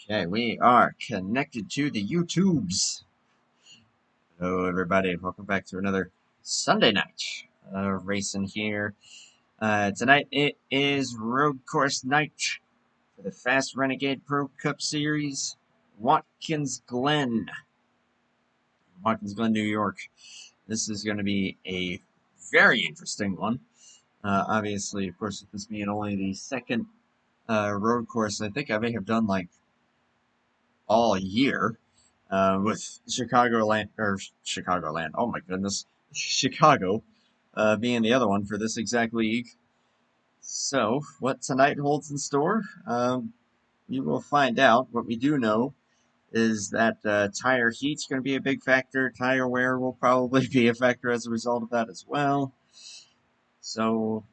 Okay, we are connected to the YouTubes. Hello, everybody. Welcome back to another Sunday night racing here. Tonight it is road course night for the Fast Renegade Pro Cup Series, Watkins Glen, New York. This is going to be a very interesting one. Obviously, of course, with this being only the second road course, I think I may have done like all year. With Chicagoland. Oh my goodness, Chicago being the other one for this exact league. So, what tonight holds in store, you will find out. What we do know is that tire heat's going to be a big factor. Tire wear will probably be a factor as a result of that as well. So,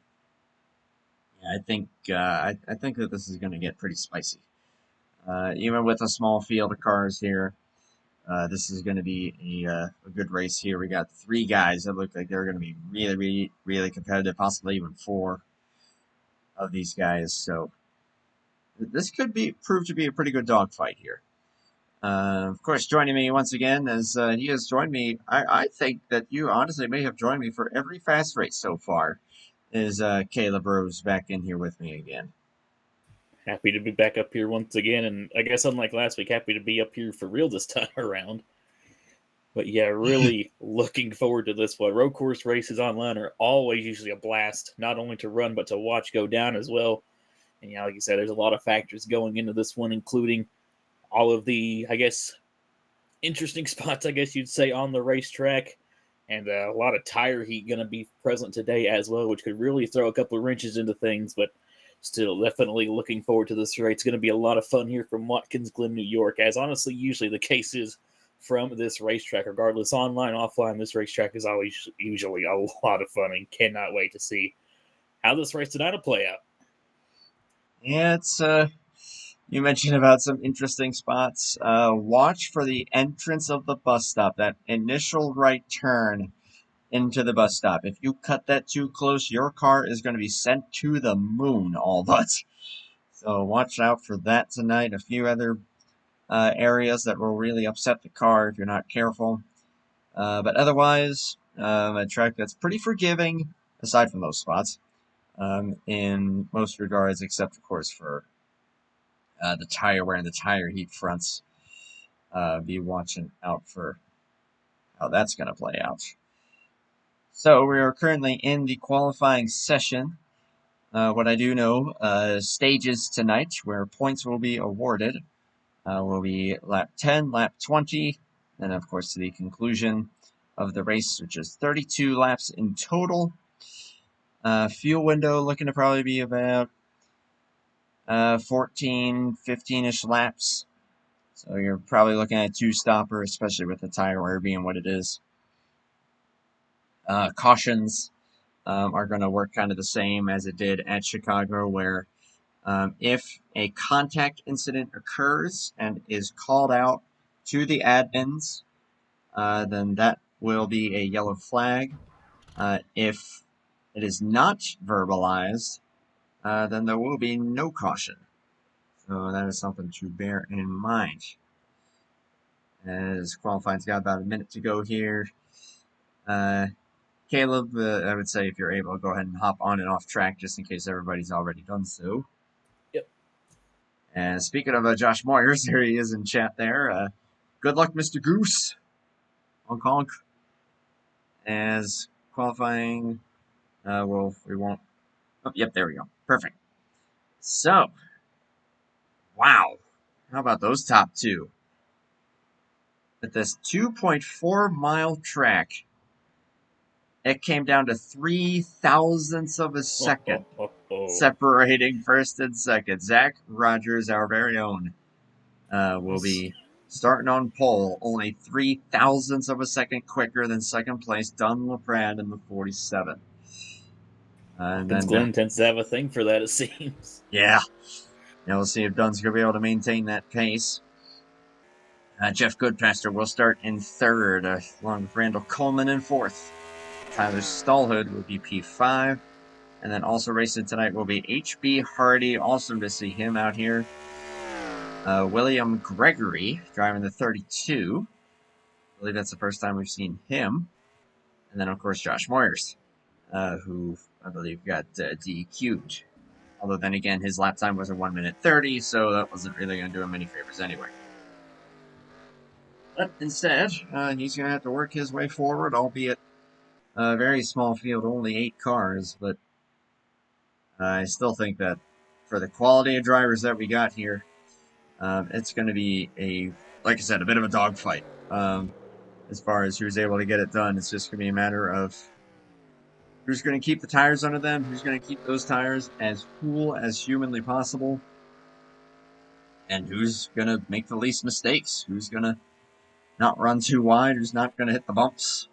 yeah, I think that this is going to get pretty spicy. Even with a small field of cars here. This is going to be a good race here. We got three guys that look like they're going to be really competitive, possibly even four of these guys. So this could prove to be a pretty good dogfight here. Of course, joining me once again, as he has joined me, I think that you honestly may have joined me for every fast race so far, is Caleb Rose back in here with me again. Happy to be back up here once again, and I guess unlike last week, happy to be up here for real this time around. But yeah, really looking forward to this one. Road course races online are always usually a blast, not only to run, but to watch go down as well. And yeah, like you said, there's a lot of factors going into this one, including all of the, I guess, interesting spots, I guess you'd say, on the racetrack. And a lot of tire heat going to be present today as well, which could really throw a couple of wrenches into things, but still definitely looking forward to this race. It's going to be a lot of fun here from Watkins Glen, New York, as honestly usually the case is from this racetrack. Regardless, online, offline, this racetrack is always usually a lot of fun, and cannot wait to see how this race tonight will play out. Yeah, it's you mentioned about some interesting spots. Watch for the entrance of the bus stop, that initial right turn into the bus stop. If you cut that too close, your car is going to be sent to the moon, all but. So watch out for that tonight. A few other areas that will really upset the car if you're not careful. But otherwise, a track that's pretty forgiving, aside from those spots, in most regards, except, of course, for the tire wear and the tire heat fronts. Be watching out for how that's going to play out. So we are currently in the qualifying session. What I do know, stages tonight where points will be awarded will be lap 10, lap 20, and of course to the conclusion of the race, which is 32 laps in total. Fuel window looking to probably be about 14, 15-ish laps. So you're probably looking at a two-stopper, especially with the tire wear being what it is. Cautions are going to work kind of the same as it did at Chicago, where if a contact incident occurs and is called out to the admins, then that will be a yellow flag. If it is not verbalized, then there will be no caution. So that is something to bear in mind. As qualifying's got about a minute to go here. Caleb, I would say if you're able to go ahead and hop on and off track just in case everybody's already done so. Yep. And speaking of Josh Moyers, there he is in chat there. Good luck, Mr. Goose. Honk honk. As qualifying, well, we won't. Oh, yep, there we go. Perfect. So, wow. How about those top two? At this 2.4 mile track, it came down to 3 thousandths of a second separating first and second. Zach Rogers, our very own, will be starting on pole, only 3 thousandths of a second quicker than second place Don LaPrade in the 47. Watkins Glen tends to have a thing for that, it seems. Yeah. Now we'll see if Dunn's going to be able to maintain that pace. Jeff Goodpaster will start in third, along with Randall Coleman in fourth. Tyler Stallhood will be P5. And then also racing tonight will be HB Hardy. Awesome to see him out here. William Gregory driving the 32. I believe that's the first time we've seen him. And then, of course, Josh Moyers, who I believe got DQ'd. Although then again, his lap time was a 1:30, so that wasn't really going to do him any favors anyway. But instead, he's going to have to work his way forward, albeit a very small field, only 8 cars. But I still think that for the quality of drivers that we got here, it's going to be like I said, a bit of a dogfight. As far as who's able to get it done, it's just going to be a matter of who's going to keep the tires under them, who's going to keep those tires as cool as humanly possible, and who's going to make the least mistakes, who's going to not run too wide, who's not going to hit the bumps.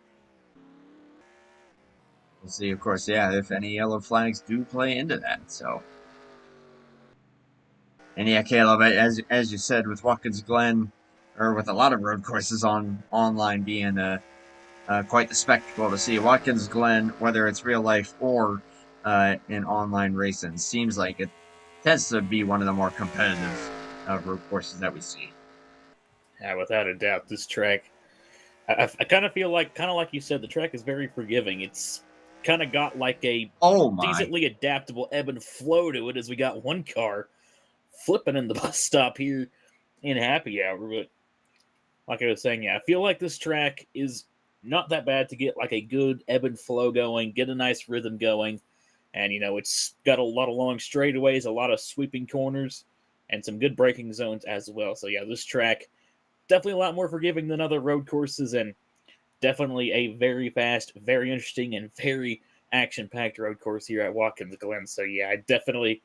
We'll see, of course, if any yellow flags do play into that. So, and yeah, Caleb, as you said, with Watkins Glen, or with a lot of road courses online being quite the spectacle to see. Watkins Glen, whether it's real life or in online racing, seems like it tends to be one of the more competitive road courses that we see. Yeah, without a doubt, this track. I kind of feel like you said, the track is very forgiving. It's kind of got like a decently adaptable ebb and flow to it, as we got one car flipping in the bus stop here in happy hour. But like I was saying, I feel like this track is not that bad to get like a good ebb and flow going, get a nice rhythm going. And, it's got a lot of long straightaways, a lot of sweeping corners, and some good braking zones as well. So, this track, definitely a lot more forgiving than other road courses, and definitely a very fast, very interesting, and very action-packed road course here at Watkins Glen. So, I definitely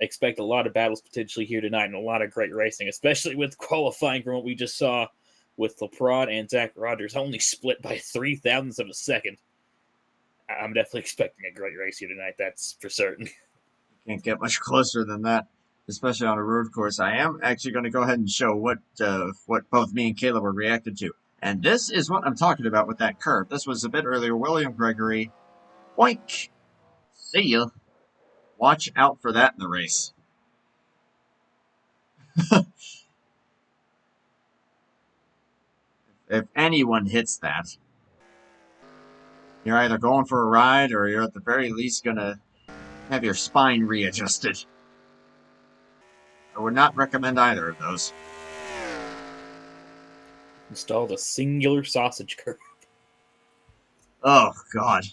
expect a lot of battles potentially here tonight and a lot of great racing, especially with qualifying from what we just saw with LaPrade and Zach Rogers only split by 0.003 of a second. I'm definitely expecting a great race here tonight, that's for certain. Can't get much closer than that, especially on a road course. I am actually going to go ahead and show what both me and Caleb were reacted to. And this is what I'm talking about with that curve. This was a bit earlier. William Gregory. Boink. See ya. Watch out for that in the race. If anyone hits that, you're either going for a ride or you're at the very least going to have your spine readjusted. I would not recommend either of those. Install the singular sausage curve. Oh, God.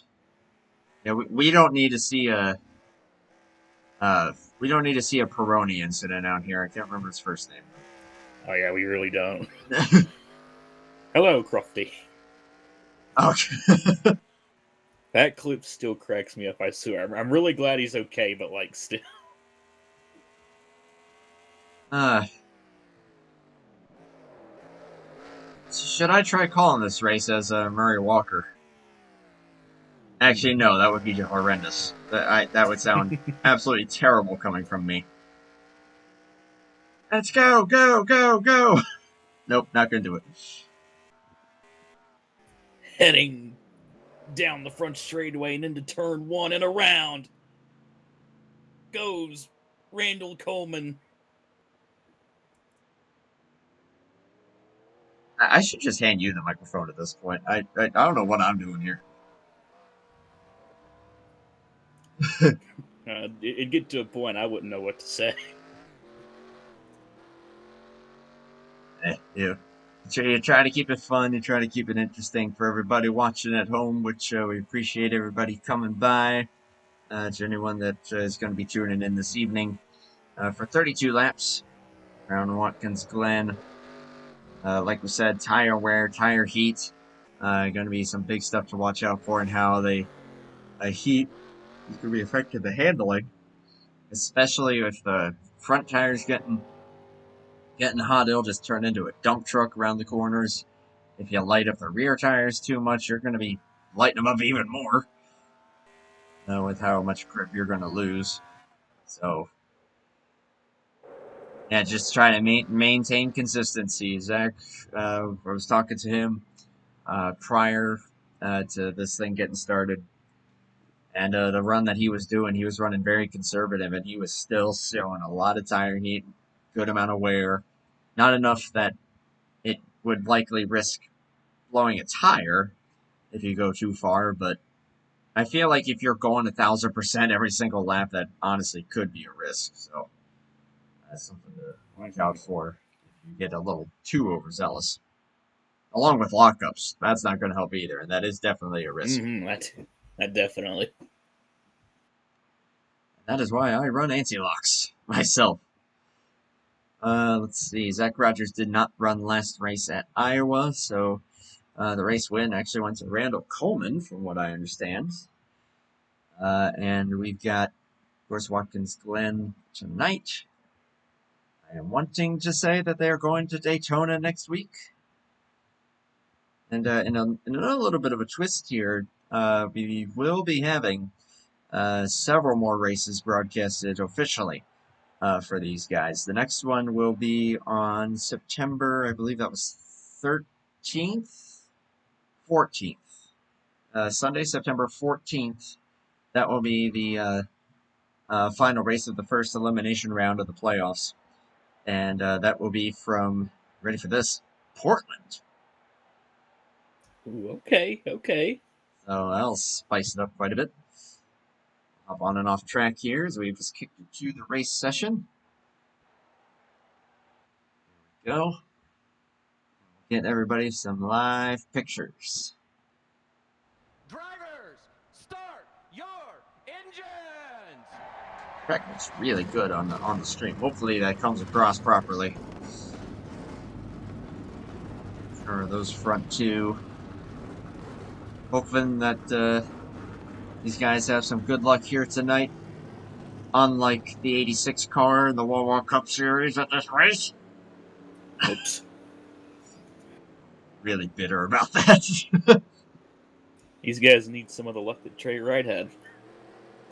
Yeah, we don't need to see a Peroni incident out here. I can't remember his first name. Oh yeah, we really don't. Hello, Crofty. Okay. That clip still cracks me up, I swear. I'm really glad he's okay, but still. Should I try calling this race as Murray Walker? Actually, no, that would be horrendous. That would sound absolutely terrible coming from me. Let's go, go, go, go! Nope, not gonna do it. Heading down the front straightaway and into turn 1 and around goes Randall Coleman. I should just hand you the microphone at this point. I don't know what I'm doing here. It'd get to a point I wouldn't know what to say. Yeah. You try to keep it fun. You try to keep it interesting for everybody watching at home, which we appreciate everybody coming by. To anyone that is going to be tuning in this evening for 32 laps around Watkins Glen. Like we said, tire wear, tire heat. Going to be some big stuff to watch out for, and how the heat is going to be affecting the handling, especially if the front tires getting hot. It'll just turn into a dump truck around the corners. If you light up the rear tires too much, you're going to be lighting them up even more with how much grip you're going to lose. So, yeah, just trying to maintain consistency. Zach, I was talking to him prior to this thing getting started. And the run that he was doing, he was running very conservative, and he was still showing a lot of tire heat, good amount of wear. not enough that it would likely risk blowing a tire if you go too far, but I feel like if you're going 1,000% every single lap, that honestly could be a risk. So that's something to watch out for if you get a little too overzealous. Along with lockups, that's not going to help either, and that is definitely a risk. That definitely. That is why I run anti-locks myself. Let's see. Zach Rogers did not run last race at Iowa, so the race win actually went to Randall Coleman, from what I understand. And we've got, of course, Watkins Glen tonight. I am wanting to say that they are going to Daytona next week. And in a little bit of a twist here, we will be having several more races broadcasted officially for these guys. The next one will be on September, I believe that was 13th? 14th. Sunday, September 14th. That will be the final race of the first elimination round of the playoffs. And that will be from, ready for this, Portland. Ooh, okay. So that'll spice it up quite a bit. Hop on and off track here as we've just kicked into the race session. There we go. Get everybody some live pictures. Drivers, start your engines! Track looks really good on the stream. Hopefully that comes across properly. For those front two. Hoping that these guys have some good luck here tonight. Unlike the 86 car in the Wawa Cup Series at this race. Oops. Really bitter about that. These guys need some of the luck that Trey Wright had.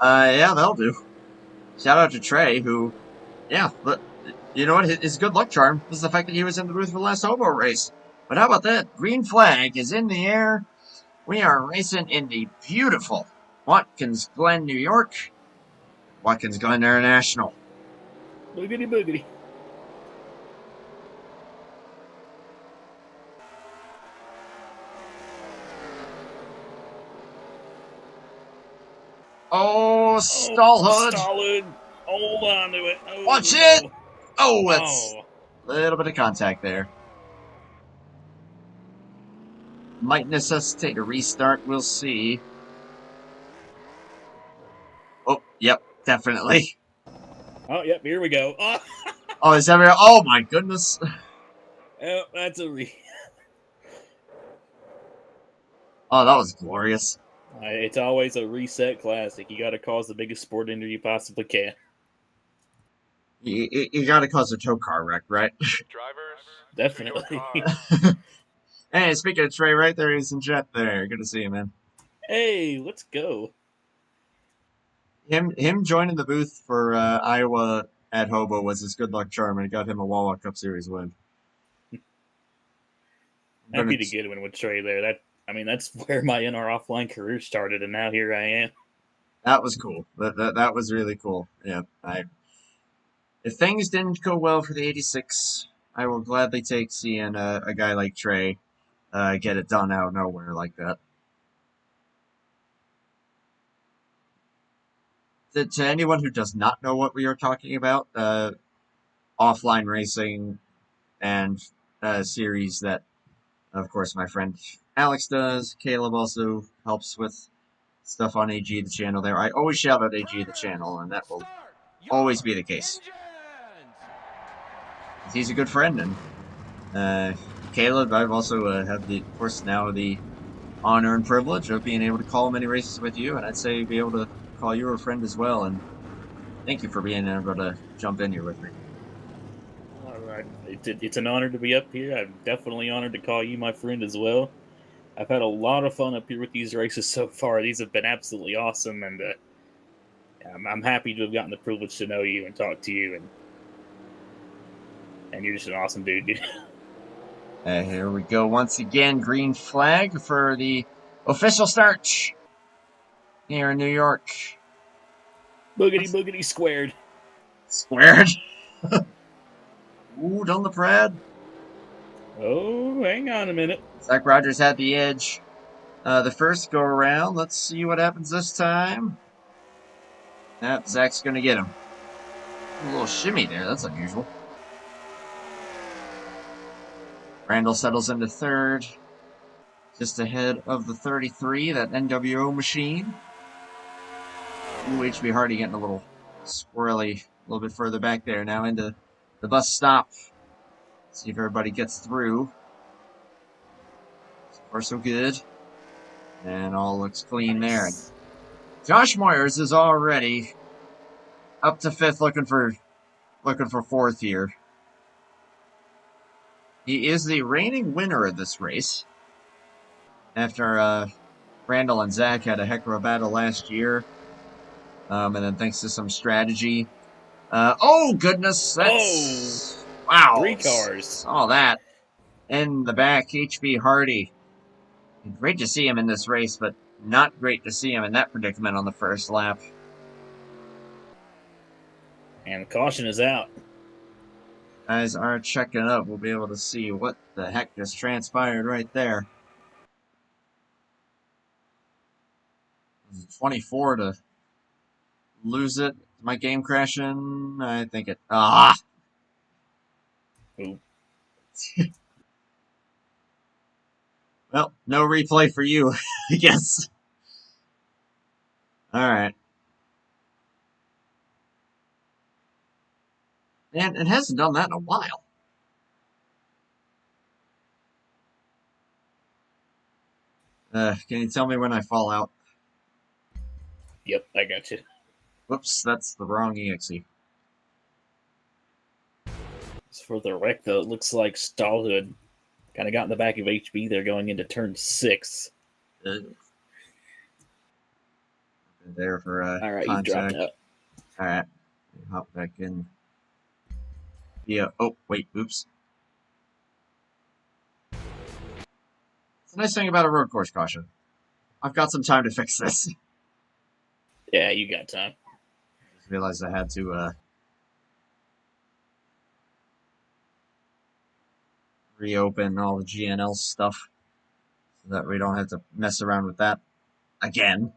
Yeah, that'll do. Shout out to Trey, who, yeah, but you know what? His good luck charm was the fact that he was in the booth for the last Hobo race. But how about that? Green flag is in the air. We are racing in the beautiful Watkins Glen, New York. Watkins Glen International. Boogity boogity. Oh, Stallhood. Stallhood. Hold on to it. Oh, Watch no. it. Oh, that's a little bit of contact there. Might necessitate a restart. We'll see. Oh, yep, definitely. Oh, yep, here we go. Oh, is that? Oh my goodness. Oh, that's a Oh, that was glorious. It's always a reset classic. You got to cause the biggest sport injury you possibly can. You got to cause a tow car wreck, right? Drivers, definitely. Hey, speaking of Trey, right there, he's in jet there. Good to see you, man. Hey, let's go. Him joining the booth for Iowa at Hobo was his good luck charm, and it got him a Wawa Cup Series win. Happy to get one with Trey there. That's where my NR offline career started, and now here I am. That was cool. That was really cool. Yeah, if things didn't go well for the 86, I will gladly take seeing a guy like Trey get it done out of nowhere like that. To anyone who does not know what we are talking about, offline racing and a series that, of course, my friend Alex does. Caleb also helps with stuff on AG the channel there. I always shout out AG the channel, and that will always be the case. He's a good friend, and Caleb, I've also have the, of course, now the honor and privilege of being able to call many races with you, and I'd say be able to call you a friend as well. And thank you for being able to jump in here with me. All right, it's an honor to be up here. I'm definitely honored to call you my friend as well. I've had a lot of fun up here with these races so far. These have been absolutely awesome, and I'm happy to have gotten the privilege to know you and talk to you, and you're just an awesome dude. Here we go once again. Green flag for the official start here in New York. Boogity boogity squared. Squared. Ooh, don't the Prad. Oh, hang on a minute. Zach Rogers had the edge the first go around. Let's see what happens this time. Yep, Zach's going to get him. A little shimmy there. That's unusual. Randall settles into third. Just ahead of the 33, that NWO machine. Ooh, HB Hardy getting a little squirrely a little bit further back there. Now into the bus stop. See if everybody gets through. So far, so good. And all looks clean there. Nice. Josh Moyers is already up to fifth, looking for fourth here. He is the reigning winner of this race. After Randall and Zach had a heck of a battle last year. And then thanks to some strategy. Oh, goodness. That's... Wow. 3 cars. Saw that. In the back, HB Hardy. Great to see him in this race, but not great to see him in that predicament on the first lap. And caution is out. Guys are checking up. We'll be able to see what the heck just transpired right there. 24 to lose it. My game crashing? I think it... Ah! Ooh. Well, no replay for you, I guess. Alright. Man, it hasn't done that in a while. Can you tell me when I fall out? Yep, I got you. Whoops, that's the wrong EXE. As for the wreck, though, it looks like Stallhood kind of got in the back of HB there going into turn 6. There for All right, contact. you dropped out. Alright, hop back in. Yeah, oh, wait, oops. It's a nice thing about a road course caution. I've got some time to fix this. Yeah, you got time. Just realized I had to reopen all the GNL stuff so that we don't have to mess around with that again.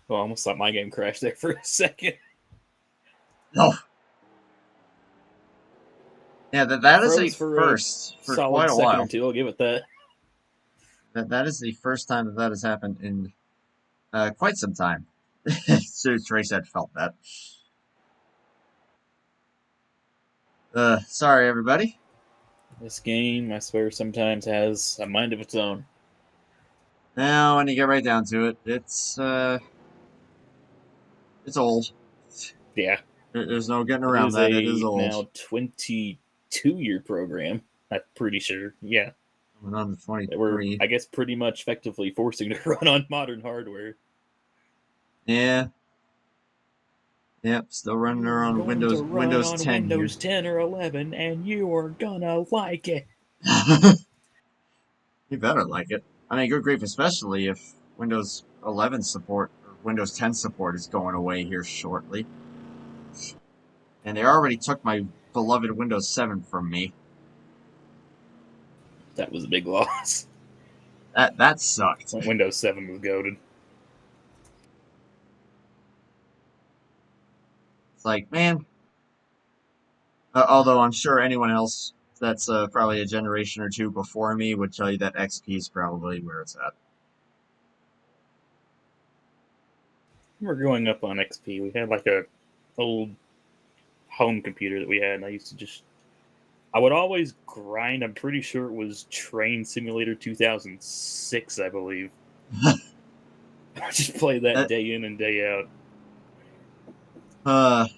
Well, I almost thought my game crashed there for a second. No. Yeah, that is a Froze for first for solid quite a second while. or two. I'll give it that. That is the first time that has happened in quite some time. So Trace had felt that. Sorry, everybody. This game, I swear, sometimes has a mind of its own. Now, when you get right down to it, it's old. Yeah. There's no getting It around is that. a It is old. now 22-year program. I'm pretty sure. Yeah. Coming on to That we're, 23. I guess, pretty much effectively forcing to run on modern hardware. Yeah. Yep, still running around Going Windows to run Windows on 10 Windows 10 or 11, and you are gonna like it. here. You better like it. I mean, good grief, especially if Windows 11 support or Windows 10 support is going away here shortly. And they already took my beloved Windows 7 from me. That was a big loss. That sucked. Windows 7 was goated. It's like, man. Although I'm sure anyone else that's probably a generation or two before me would tell you that XP is probably where it's at. We're growing up on XP. We had like a old home computer that we had, and I would always grind. I'm pretty sure it was Train Simulator 2006, I believe. I just play that day in and day out. A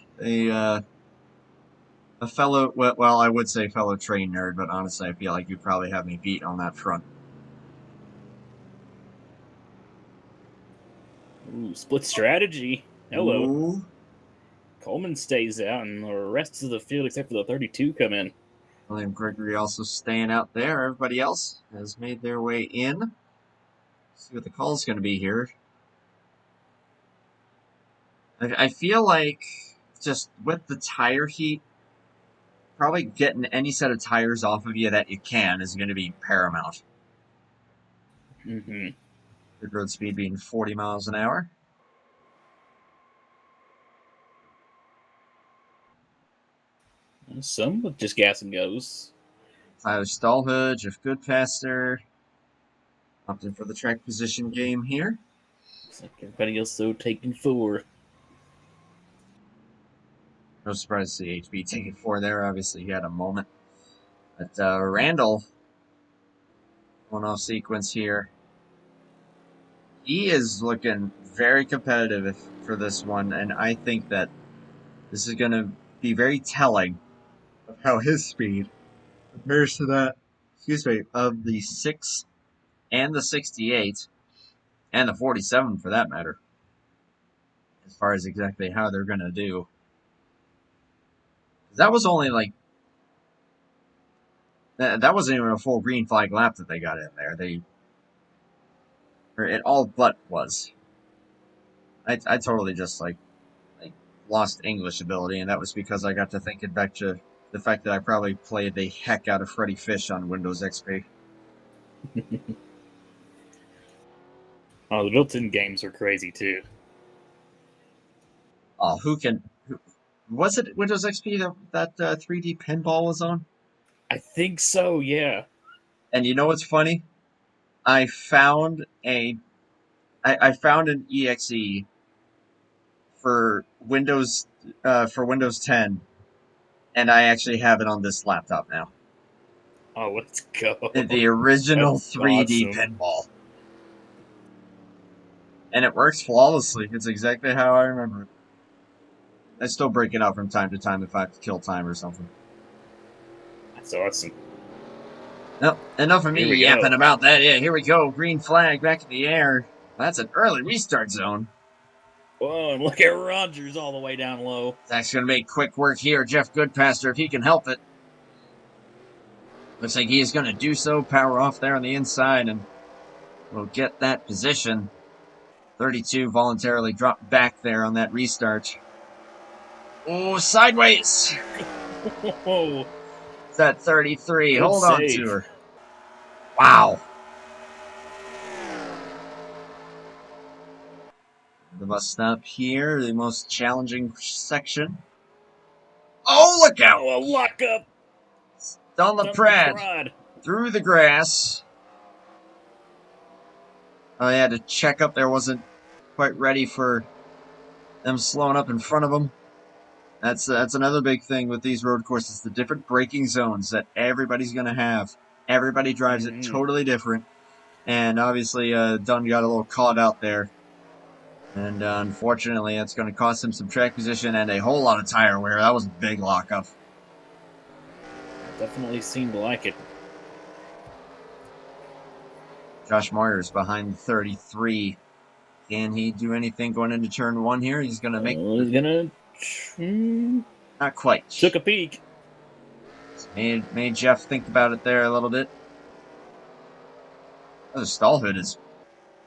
fellow, well, I would say fellow train nerd, but honestly, I feel like you probably have me beat on that front. Ooh, split strategy. Hello. Ooh. Coleman stays out, and the rest of the field, except for the 32, come in. William Gregory also staying out there. Everybody else has made their way in. See what the call's going to be here. I feel like just with the tire heat, probably getting any set of tires off of you that you can is going to be paramount. Mm-hmm. Good road speed being 40 miles an hour. Some with just gas and goes. Tyler Stallhood, Jeff Goodpaster, opting for the track position game here. Looks like everybody else though taking 4. No surprise to see HB taking 4 there. Obviously, he had a moment. But Randall, one off sequence here. He is looking very competitive for this one, and I think that this is going to be very telling of how his speed compares to that, of the 6 and the 68, and the 47 for that matter, as far as exactly how they're going to do. That was only like, that wasn't even a full green flag lap that they got in there. It all but was. I totally just like lost English ability, and that was because I got to thinking back to the fact that I probably played the heck out of Freddy Fish on Windows XP. Oh, the built-in games are crazy too. Oh, was it Windows XP that 3D pinball was on? I think so, yeah. And you know what's funny? I found an exe for Windows 10, and I actually have it on this laptop now. Oh, let's go. The original That's 3D awesome. pinball. And it works flawlessly. It's exactly how I remember it. I still break it out from time to time if I have to kill time or something. That's awesome. Nope, enough of me yapping about that. Yeah, here we go. Green flag back in the air. That's an early restart zone. Whoa, and look at Rogers all the way down low. Zach's going to make quick work here. Jeff Goodpaster, if he can help it. Looks like he is going to do so. Power off there on the inside, and we'll get that position. 32 voluntarily dropped back there on that restart. Oh, sideways. Whoa. It's at 33. Good Hold on save. to her. Wow. The bus stop here, the most challenging section. Oh, look out! Oh, a lockup. Down the prod. Through the grass. Oh, yeah, to check up there, wasn't quite ready for them slowing up in front of him. That's another big thing with these road courses, the different braking zones that everybody's going to have. Everybody drives it totally different. And obviously, Dunn got a little caught out there. And unfortunately, that's going to cost him some track position and a whole lot of tire wear. That was a big lockup. Definitely seemed like it. Josh Moyers behind 33. Can he do anything going into turn 1 here? He's going to make... He's going to... Not quite. Took a peek. Made Jeff think about it there a little bit. Oh, the Stallhood is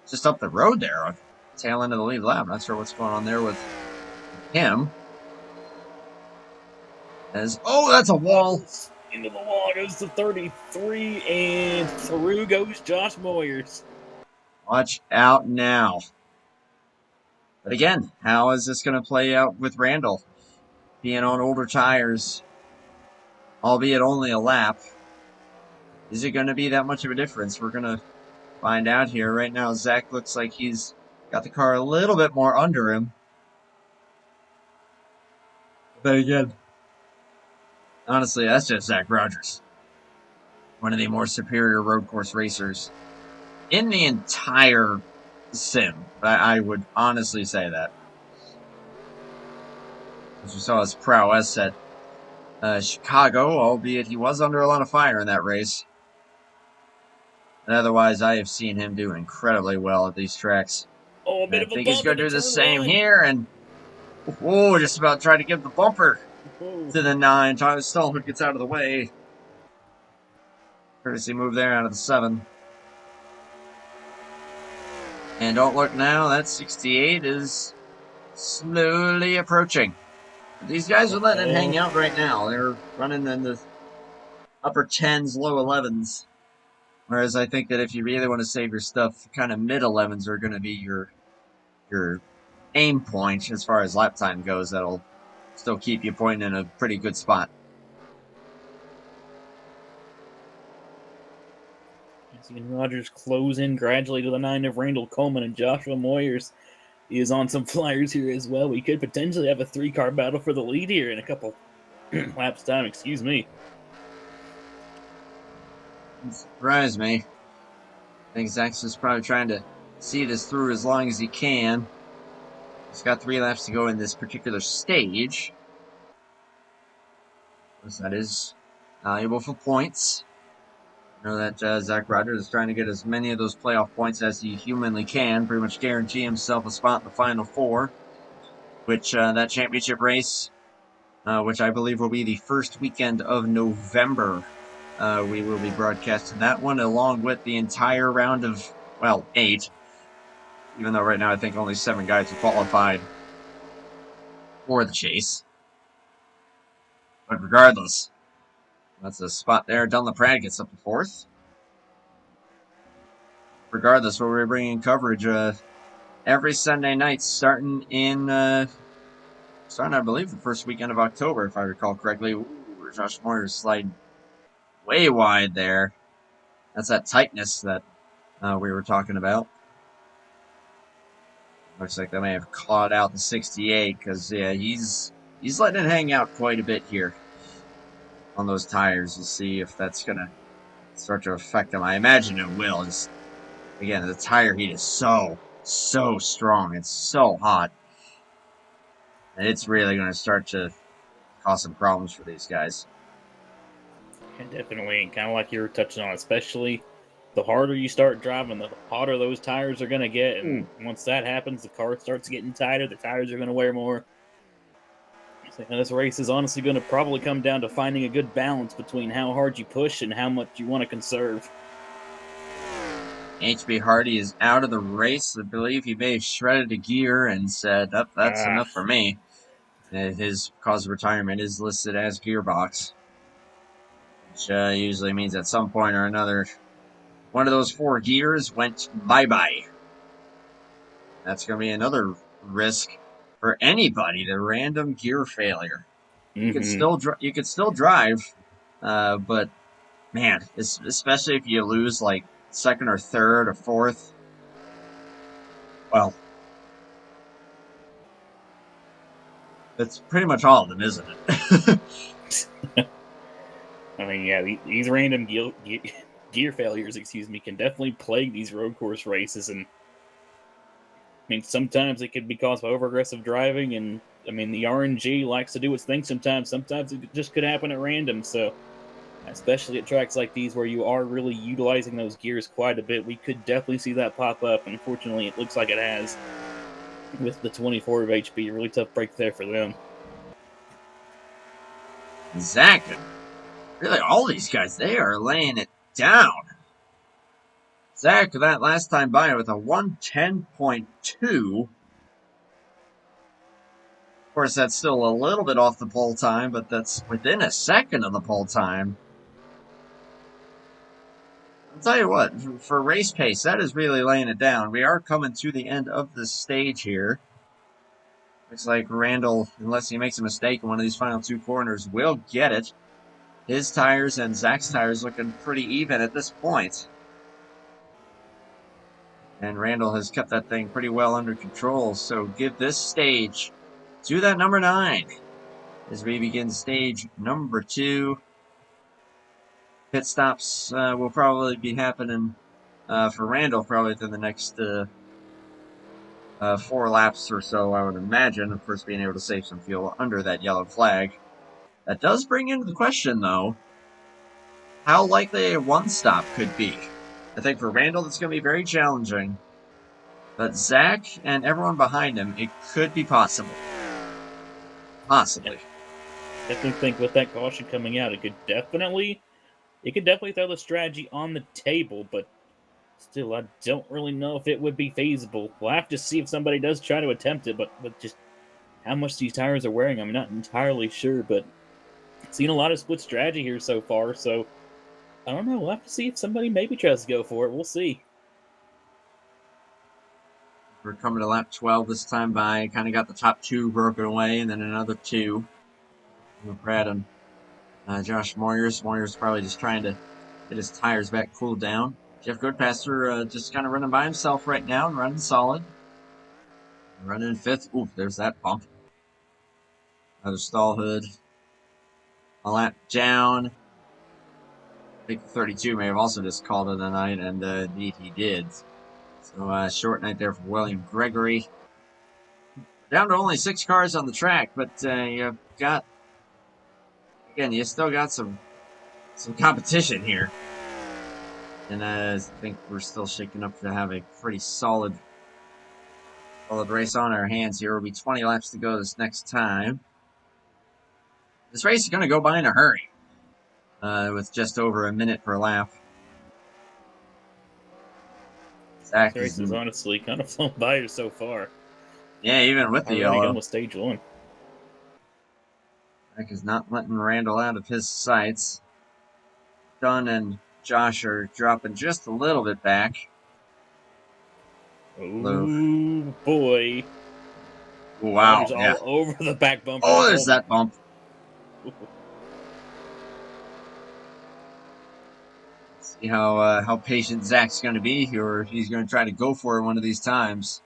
just up the road there. Tail end of the lead lap. I'm not sure what's going on there with him. That's a wall. Into the wall goes the 33, and through goes Josh Moyers. Watch out now. But again, how is this going to play out with Randall? Being on older tires, albeit only a lap. Is it going to be that much of a difference? We're going to find out here. Right now, Zach looks like he's got the car a little bit more under him. But again, honestly, that's just Zach Rogers. One of the more superior road course racers in the entire sim. I would honestly say that. As we saw his prowess at Chicago, albeit he was under a lot of fire in that race. And otherwise, I have seen him do incredibly well at these tracks. Oh, a bit of a bump. I think he's going to do the same here, and just about tried to give the bumper to the 9. Tyler Stallhood gets out of the way. Courtesy move there out of the 7. And don't look now, that 68 is slowly approaching. These guys are letting it hang out right now. They're running in the upper 10s, low 11s. Whereas I think that if you really want to save your stuff, kind of mid 11s are going to be your aim point as far as lap time goes. That'll still keep you pointing in a pretty good spot. Seeing Rogers close in gradually to the 9 of Randall Coleman, and Joshua Moyers is on some flyers here as well. We could potentially have a 3-car battle for the lead here in a couple laps time. Excuse me. Doesn't surprise me. I think Zach's just probably trying to see this through as long as he can. He's got 3 laps to go in this particular stage. That is valuable for points. I know that Zach Rogers is trying to get as many of those playoff points as he humanly can, pretty much guarantee himself a spot in the Final Four, which that championship race, which I believe will be the first weekend of November, we will be broadcasting that one along with the entire round of, well, 8, even though right now I think only 7 guys are qualified for the chase. But regardless, that's a spot there. Dunlap Pratt gets up to 4th. Regardless, we'll be bringing coverage every Sunday night, starting I believe the first weekend of October, if I recall correctly. Ooh, Josh Moyer's sliding way wide there. That's that tightness that we were talking about. Looks like they may have clawed out the 68 because yeah, he's letting it hang out quite a bit here on those tires. We'll see if that's gonna start to affect him. I imagine it will. Again, the tire heat is so strong. It's so hot. And it's really going to start to cause some problems for these guys. And definitely, and kind of like you were touching on, especially the harder you start driving, the hotter those tires are going to get. And once that happens, the car starts getting tighter, the tires are going to wear more. And this race is honestly going to probably come down to finding a good balance between how hard you push and how much you want to conserve. HB Hardy is out of the race. I believe he may have shredded a gear and said, oh, that's enough for me. His cause of retirement is listed as gearbox, which usually means at some point or another, one of those 4 gears went bye-bye. That's going to be another risk for anybody, the random gear failure. You could still drive, but man, especially if you lose like 2nd or 3rd or 4th. Well, that's pretty much all of them, isn't it? I mean, yeah, these random gear failures, can definitely plague these road course races. And I mean, sometimes it could be caused by over-aggressive driving, and I mean, the RNG likes to do its thing sometimes. Sometimes it just could happen at random, so especially at tracks like these where you are really utilizing those gears quite a bit, we could definitely see that pop up. And unfortunately, it looks like it has with the 24 of HP. Really tough break there for them. Zach, really all these guys, they are laying it down. Zach, that last time by with a 110.2. Of course, that's still a little bit off the pole time, but that's within a second of the pole time. I'll tell you what, for race pace, that is really laying it down. We are coming to the end of the stage here. Looks like Randall, unless he makes a mistake in one of these final 2 corners, will get it. His tires and Zach's tires looking pretty even at this point. And Randall has kept that thing pretty well under control. So give this stage to that number 9 as we begin stage number 2. Pit stops will probably be happening for Randall probably within the next 4 laps or so, I would imagine. Of course, being able to save some fuel under that yellow flag. That does bring into the question, though, how likely a 1-stop could be. I think for Randall, it's going to be very challenging. But Zach and everyone behind him, it could be possible. Possibly. I definitely think with that caution coming out, it could definitely throw the strategy on the table. But Still, I don't really know if it would be feasible. We'll have to see if somebody does try to attempt it, but with just how much these tires are wearing, I'm not entirely sure, but seen a lot of split strategy here so far, so I don't know. We'll have to see if somebody maybe tries to go for it. We'll see. We're coming to lap 12 this time by. Kind of got the top two broken away, and then another two. Brad and Josh Moyers. Moyers probably just trying to get his tires back cooled down. Jeff Goodpaster just kind of running by himself right now and running solid. Running in fifth. Ooh, there's that bump. Another stall hood. A lap down. I think 32 may have also just called it a night, and indeed he did. So short night there for William Gregory. Down to only 6 cars on the track, but you've got, again, you still got some competition here. And I think we're still shaking up to have a pretty solid race on our hands here. Will be 20 laps to go this next time. This race is going to go by in a hurry, with just over a minute per lap. Zach This race is honestly kind of flown by here so far. Yeah, even with the yellow. Done with stage 1. Zach is not letting Randall out of his sights. Dunn and Josh are dropping just a little bit back. Oh, boy. Wow, Rogers all over the back bumper. Oh, there's that bump. See how patient Zach's going to be here. He's going to try to go for it one of these times.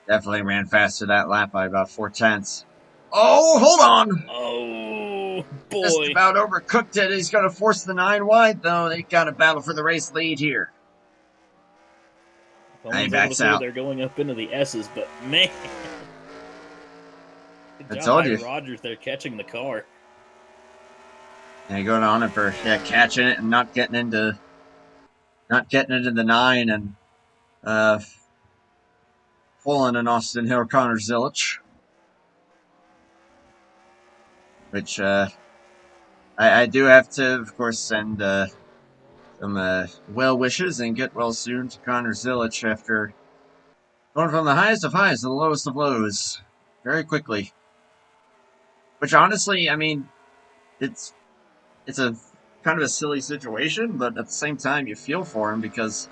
Definitely ran faster that lap by about 4/10. Oh, hold on! Oh, boy. Just about overcooked it. He's going to force the 9 wide, though. They got a battle for the race lead here. He backs out. They're going up into the S's, but man. I told you. Rogers, they're catching the car. Yeah, going on it for catching it and not getting into the 9 and pulling an Austin Hill Connor Zillich, which I do have to, of course, send some well wishes and get well soon to Connor Zillich after going from the highest of highs to the lowest of lows very quickly. Which honestly, I mean, it's a kind of a silly situation, but at the same time, you feel for him because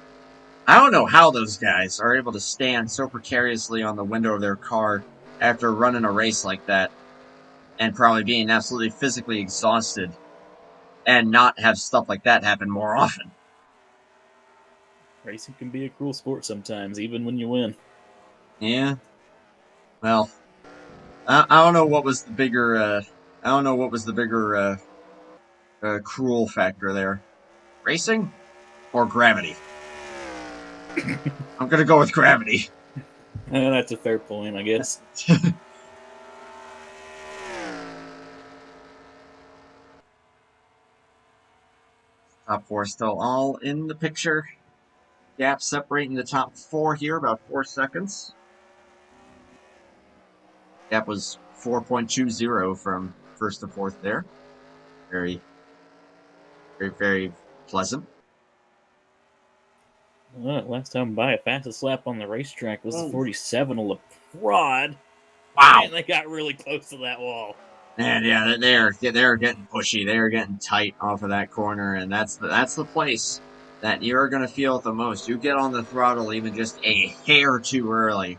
I don't know how those guys are able to stand so precariously on the window of their car after running a race like that and probably being absolutely physically exhausted and not have stuff like that happen more often. Racing can be a cruel sport sometimes, even when you win. Yeah. Well, I don't know what was the bigger, cruel factor there. Racing or gravity? I'm gonna go with gravity. That's a fair point, I guess. Top 4 still all in the picture. Gap separating the top 4 here, about 4 seconds. Gap was 4.20 from first to fourth there. Very, very, very pleasant. Well, last time by, fastest lap on the racetrack was the 47 of LaPrade. Wow! Man, they got really close to that wall. And yeah, they're getting pushy. They're getting tight off of that corner, and that's the place that you're gonna feel it the most. You get on the throttle even just a hair too early,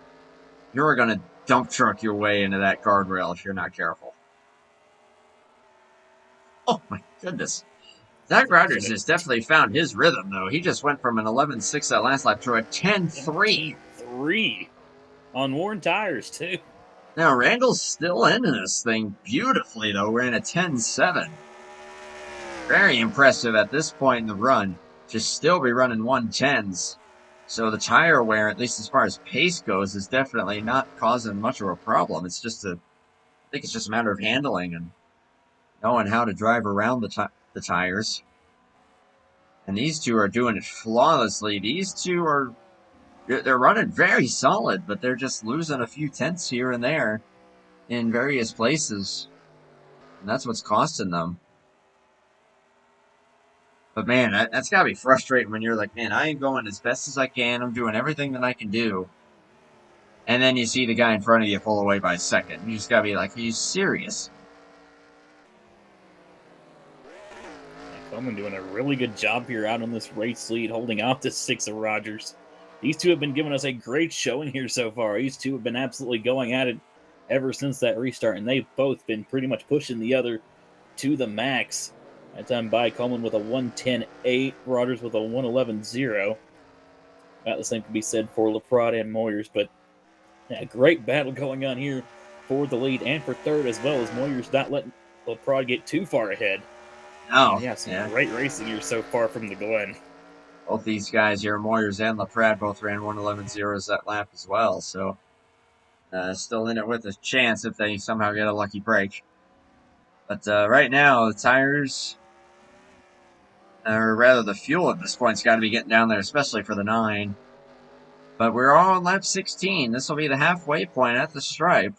you're gonna dump truck your way into that guardrail if you're not careful. Oh my goodness. Zach Rogers has definitely found his rhythm, though. He just went from an 11.6 that last lap to a 10.3. 10.3 on worn tires, too. Now, Randall's still in this thing beautifully, though. We're in a 10.7. Very impressive at this point in the run to still be running 110s. So the tire wear, at least as far as pace goes, is definitely not causing much of a problem. It's just I think it's just a matter of handling and knowing how to drive around the tires. And these two are doing it flawlessly. These two they're running very solid, but they're just losing a few tenths here and there in various places. And that's what's costing them. But man, that's gotta be frustrating when you're like, man, I am going as best as I can. I'm doing everything that I can do. And then you see the guy in front of you pull away by a second. You just gotta be like, are you serious? Coleman doing a really good job here out on this race lead, holding off the 6 of Rogers. These two have been giving us a great showing here so far. These two have been absolutely going at it ever since that restart, and they've both been pretty much pushing the other to the max. That time by Coleman with a 1:10.8, Rogers with a 1:11.0. About the same can be said for LaPrade and Moyers, but yeah, great battle going on here for the lead and for third, as well as Moyers not letting LaPrade get too far ahead. Oh, Yeah, some great racing here so far from the Glen. Both these guys here, Moyers and LaPrade, both ran 1:11.0s that lap as well, so still in it with a chance if they somehow get a lucky break. But right now, the tires, or rather the fuel at this point, has got to be getting down there, especially for the 9. But we're all on lap 16. This will be the halfway point at the stripe.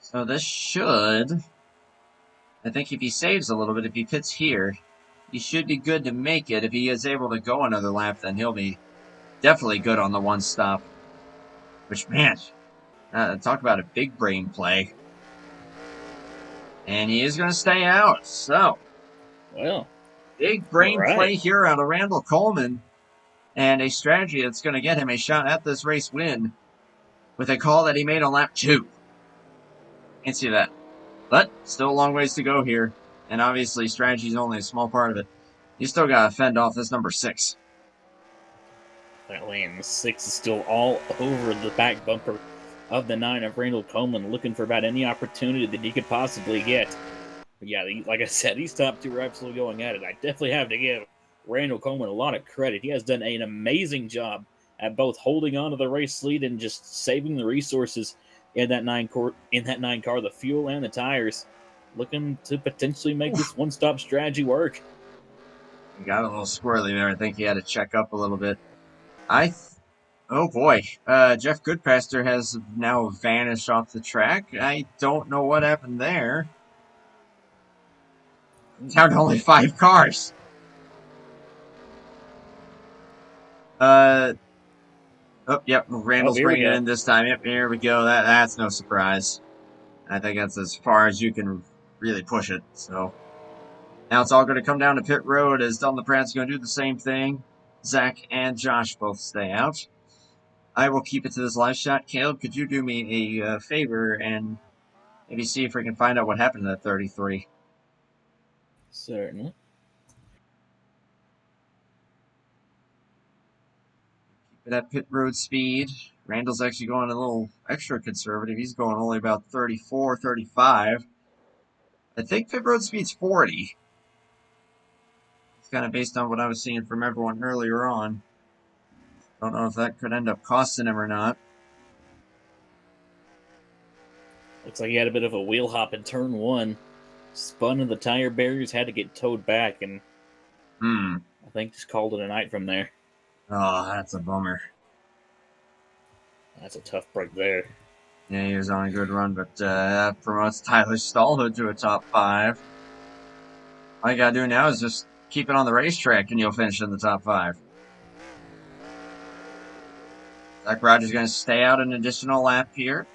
So this should, I think if he saves a little bit, if he pits here, he should be good to make it. If he is able to go another lap, then he'll be definitely good on the one stop. Which, man, talk about a big brain play. And he is going to stay out. So, well, big brain play here out of Randall Coleman. And a strategy that's going to get him a shot at this race win with a call that he made on lap 2. Can't see that. But still a long ways to go here. And obviously, strategy is only a small part of it. You still got to fend off this number 6. That lane 6 is still all over the back bumper of the 9 of Randall Coleman, looking for about any opportunity that he could possibly get. But yeah, like I said, these top two are absolutely going at it. I definitely have to give Randall Coleman a lot of credit. He has done an amazing job at both holding on to the race lead and just saving the resources in that 9 car, the fuel and the tires, looking to potentially make this one-stop strategy work. He got a little squirrely there. I think he had to check up a little bit. Oh boy, Jeff Goodpaster has now vanished off the track. I don't know what happened there. Down to only 5 cars. Oh, yep, Randall's bringing it in this time. Yep, here we go. That's no surprise. I think that's as far as you can really push it. So now it's all going to come down to pit road as Don LaPrade's going to do the same thing. Zach and Josh both stay out. I will keep it to this live shot. Caleb, could you do me a favor and maybe see if we can find out what happened to that 33? Certainly. Keep it at pit road speed. Randall's actually going a little extra conservative. He's going only about 34, 35. I think pit road speed's 40. It's kind of based on what I was seeing from everyone earlier on. Don't know if that could end up costing him or not. Looks like he had a bit of a wheel hop in turn 1. Spun in the tire barriers, had to get towed back, and I think just called it a night from there. Oh, that's a bummer. That's a tough break there. Yeah, he was on a good run, but that promotes Tyler Stallhood to a top 5. All you gotta do now is just keep it on the racetrack and you'll finish in the top 5. Zach Rogers going to stay out an additional lap here.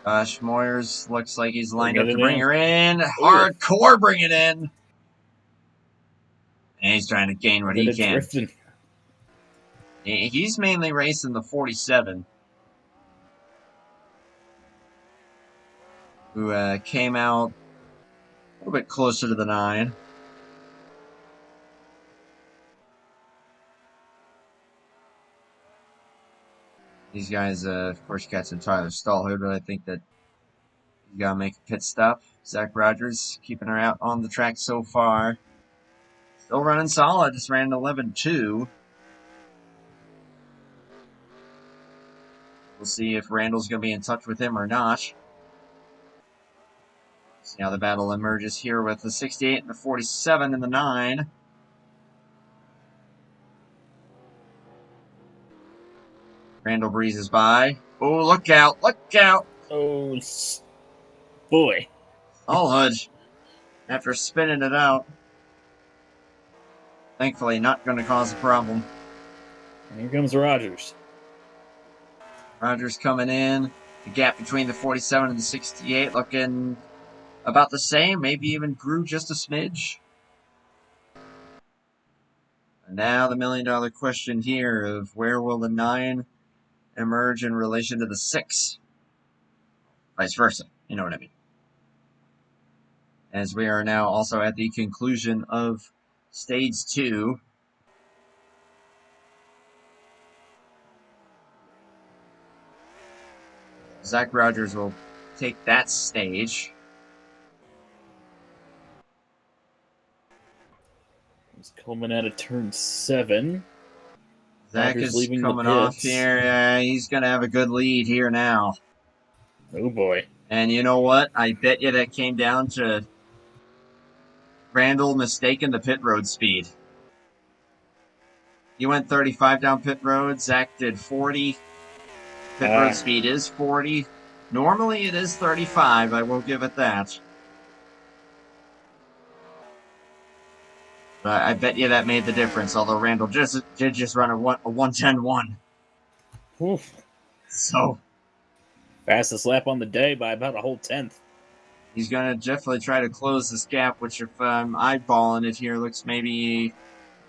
Josh Moyers looks like he's lined up to bring her in. Hardcore bring it in. And he's trying to gain what he can. Drifting. He's mainly racing the 47. Who came out a little bit closer to the 9. These guys, of course, catching Tyler Stallhood, but I think that you gotta make a pit stop. Zach Rogers keeping her out on the track so far. Still running solid, just ran 11.2. We'll see if Randall's going to be in touch with him or not. See how the battle emerges here with the 68 and the 47 and the 9. Randall breezes by. Oh, look out, look out. Oh, boy. Stallhood after spinning it out. Thankfully, not going to cause a problem. And here comes Rogers. Rogers coming in. The gap between the 47 and the 68 looking about the same. Maybe even grew just a smidge. And now the million-dollar question here of where will the 9 emerge in relation to the 6? Vice versa. You know what I mean. As we are now also at the conclusion of Stage 2. Zach Rogers will take that stage. He's coming out of turn 7. Zach Rogers is leaving coming the off pits. here. He's going to have a good lead here now. Oh boy. And you know what? I bet you that came down to Randall mistaking the pit road speed. He went 35 down pit road. Zach did 40. Pit road speed is 40. Normally it is 35. I will give it that. But I bet you that made the difference. Although Randall did just run a 1:10.1. Oof. So Fastest lap on the day by about a whole 10th. he's going to definitely try to close this gap, which if I'm eyeballing it here, looks maybe,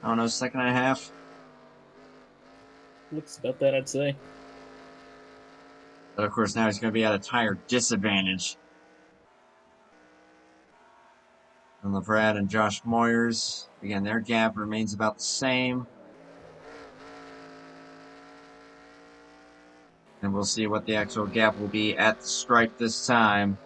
I don't know, second and a half. Looks about that, I'd say. But of course now he's going to be at a tire disadvantage. And LeBrad and Josh Moyers, again, their gap remains about the same. And we'll see what the actual gap will be at the stripe this time.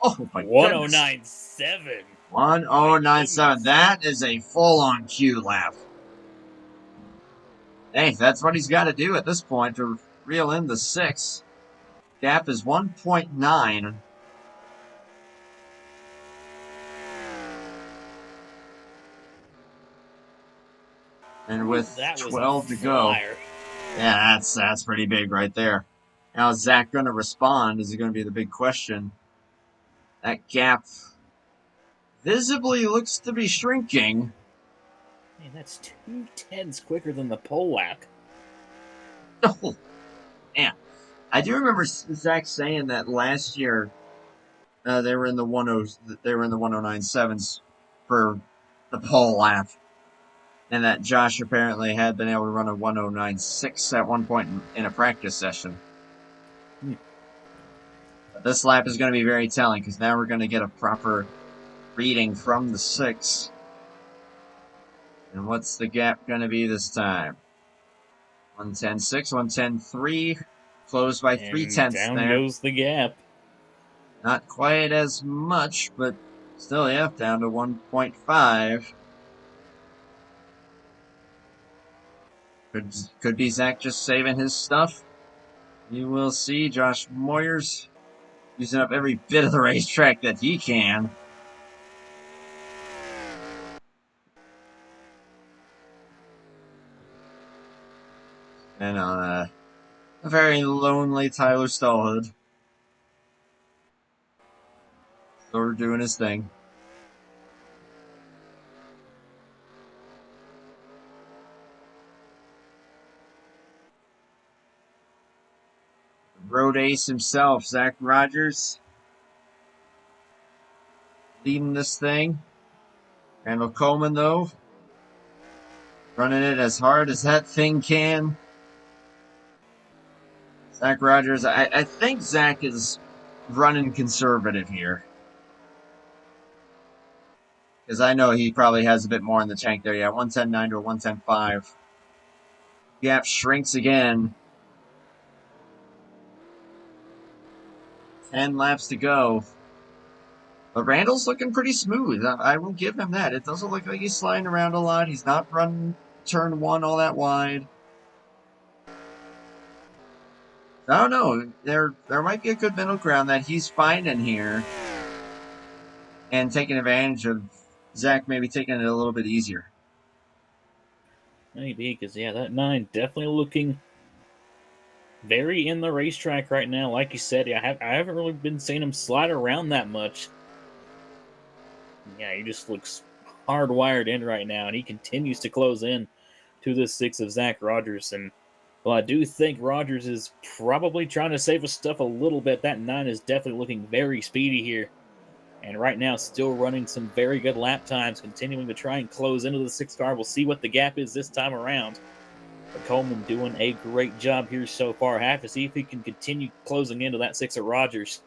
Oh my goodness. 1097. 1097. That is a full-on Q lap. Hey, that's what he's got to do at this point to reel in the 6. Gap is 1.9. And with 12 to go, yeah, that's pretty big right there. Now, is Zach going to respond? Is it going to be the big question? That gap visibly looks to be shrinking. Man, that's 2/10 quicker than the pole lap. Oh, man. I do remember Zach saying that last year they were in the 1097s for the pole lap. And that Josh apparently had been able to run a 1096 at one point in a practice session. But this lap is going to be very telling because now we're going to get a proper reading from the 6. And what's the gap going to be this time? 110.6, 110.3, closed by 0.3 down there. goes the gap. Not quite as much, but still, yeah, down to 1.5. Could be Zach just saving his stuff. You will see Josh Moyers using up every bit of the racetrack that he can. And on a very lonely Tyler Stallhood. Still doing his thing. Road ace himself, Zach Rogers, leading this thing. Randall Coleman, though, running it as hard as that thing can. Zach Rogers, I think Zach is running conservative here. Because I know he probably has a bit more in the tank there. Yeah, 110.9 to a 110.5. Gap shrinks again. 10 laps to go. But Randall's looking pretty smooth. I will give him that. It doesn't look like he's sliding around a lot. He's not running turn 1 all that wide. I don't know. There might be a good middle ground that he's finding here. And taking advantage of Zach maybe taking it a little bit easier. Maybe, because, yeah, that 9 definitely looking very in the racetrack right now. Like you said, I haven't really been seeing him slide around that much. Yeah, he just looks hardwired in right now, and he continues to close in to the 6 of Zach Rogers. And well, I do think Rogers is probably trying to save his stuff a little bit. That 9 is definitely looking very speedy here. And right now, still running some very good lap times, continuing to try and close into the 6 car. We'll see what the gap is this time around. But Coleman doing a great job here so far. Have to see if he can continue closing into that 6 of Rogers.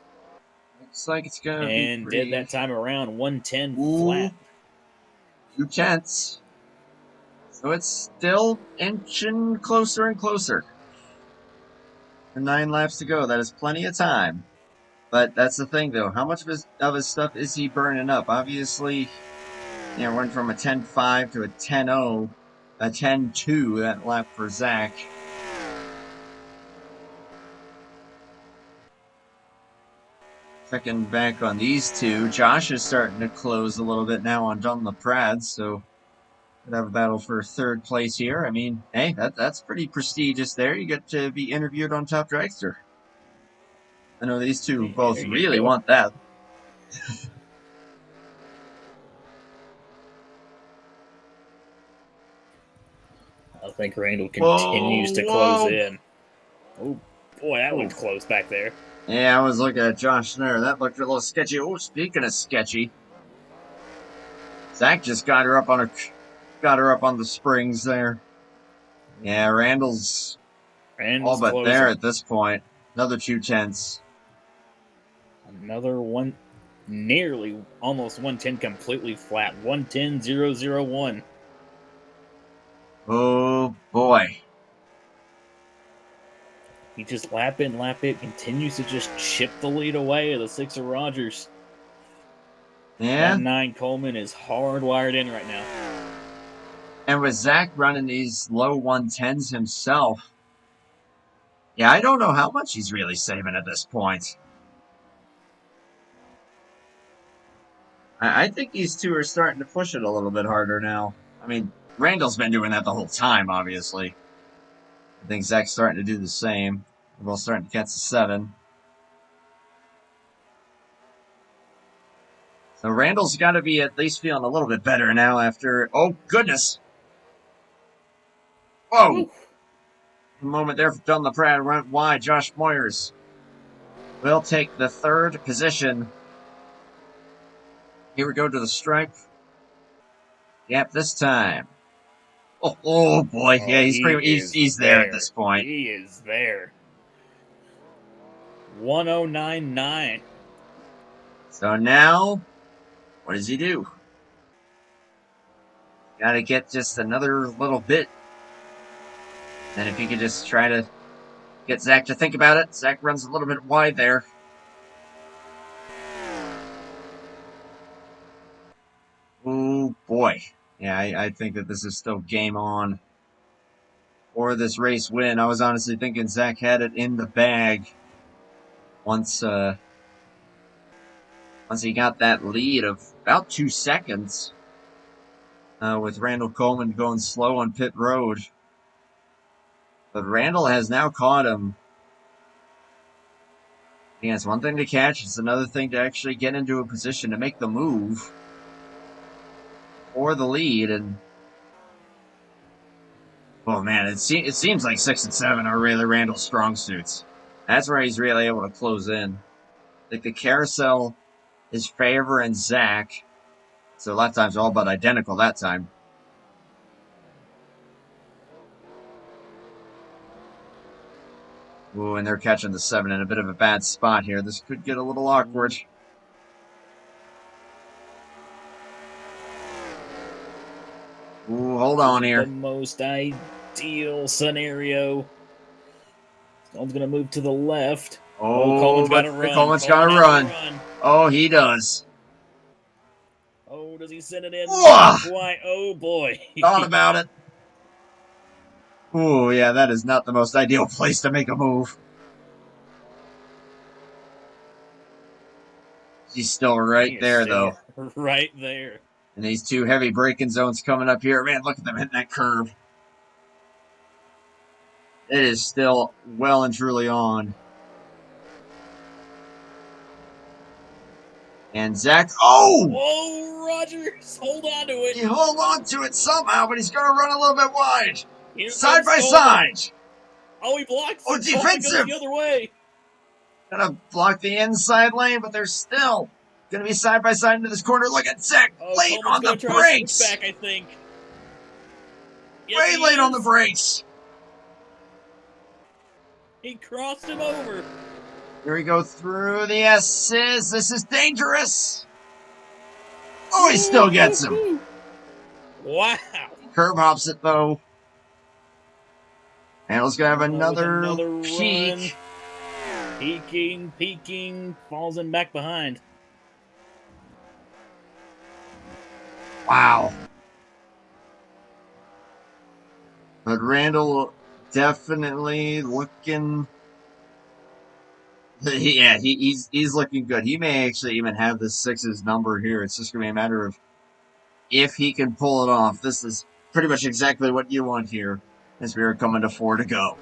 Looks like it's going to be And pretty... did that time around 110 Ooh, flat. 2 tenths. So it's still inching closer and closer. And 9 laps to go. That is plenty of time. But that's the thing, though. How much of his stuff is he burning up? Obviously, you know, went from a 10.5 to a 10.0, a 10.2 that lap for Zach. Checking back on these two. Josh is starting to close a little bit now on Donlon of Prad, so could have a battle for 3rd place here. I mean, hey, that's pretty prestigious there. You get to be interviewed on Top Dragster. I know these two both really want that. I think Randall continues to close in. Oh, boy, that looked close back there. Yeah, I was looking at Josh there. That looked a little sketchy. Oh, speaking of sketchy, Zach just got her up on the springs there. Yeah, Randall's all but closing there at this point. Another 2 tenths. Another one, nearly almost 110 completely flat. 110.001. Oh boy. He just lap in, lap it, continues to just chip the lead away of the 6 of Rogers. Yeah. That 9 Coleman is hardwired in right now. And with Zach running these low 110s himself, yeah, I don't know how much he's really saving at this point. I think these two are starting to push it a little bit harder now. I mean, Randall's been doing that the whole time, obviously. I think Zach's starting to do the same. We're both starting to catch the 7. So Randall's got to be at least feeling a little bit better now after... Oh, goodness! Whoa! Ooh. A moment there for Donlon of Prad went wide. Josh Moyers will take the 3rd position. Here we go to the stripe. Yep, this time. Oh boy. Yeah, he's there at this point. He is there. 109.9. So now, what does he do? Gotta get just another little bit. And if you could just try to get Zach to think about it. Zach runs a little bit wide there. Oh boy. Yeah, I think that this is still game on for this race win. I was honestly thinking Zach had it in the bag once he got that lead of about 2 seconds with Randall Coleman going slow on pit road. But Randall has now caught him. Yeah, it's one thing to catch. It's another thing to actually get into a position to make the move for the lead. And oh man, it seems like 6 and 7 are really Randall's strong suits. That's where he's really able to close in. Like the carousel is favoring Zach. So lap times are all about identical that time. Ooh, and they're catching the 7 in a bit of a bad spot here. This could get a little awkward. Ooh, hold on here. The most ideal scenario. Coleman's going to move to the left. Oh, Coleman's got to run. Coleman's got to run. Oh, he does. Oh, does he send it in? Why? Oh, boy. Thought about it. Ooh, yeah, that is not the most ideal place to make a move. He's still right there, though. Right there. And these 2 heavy braking zones coming up here. Man, look at them hitting that curve. It is still well and truly on. And Zach, Whoa, Rogers, hold on to he it. hold on to it somehow, but he's going to run a little bit wide. Here Side comes by Coleman. side. Oh, he blocks. Oh, Coleman goes defensive. the other way. Gonna block the inside lane, but they're still gonna be side by side into this corner. Look at Zach, Oh, late Coleman's on the going to try to switch brakes. back, I think. Yes, Way he late on the is. brakes. He crossed him over. Here we go through the S's. This is dangerous. Oh, he still gets him. Wow. Curb hops it though. Randall's gonna have another peek. run. Peeking, falls in back behind. Wow. But Randall definitely looking. Yeah, he's looking good. He may actually even have the 6's number here. It's just gonna be a matter of if he can pull it off. This is pretty much exactly what you want here as we are coming to 4 to go.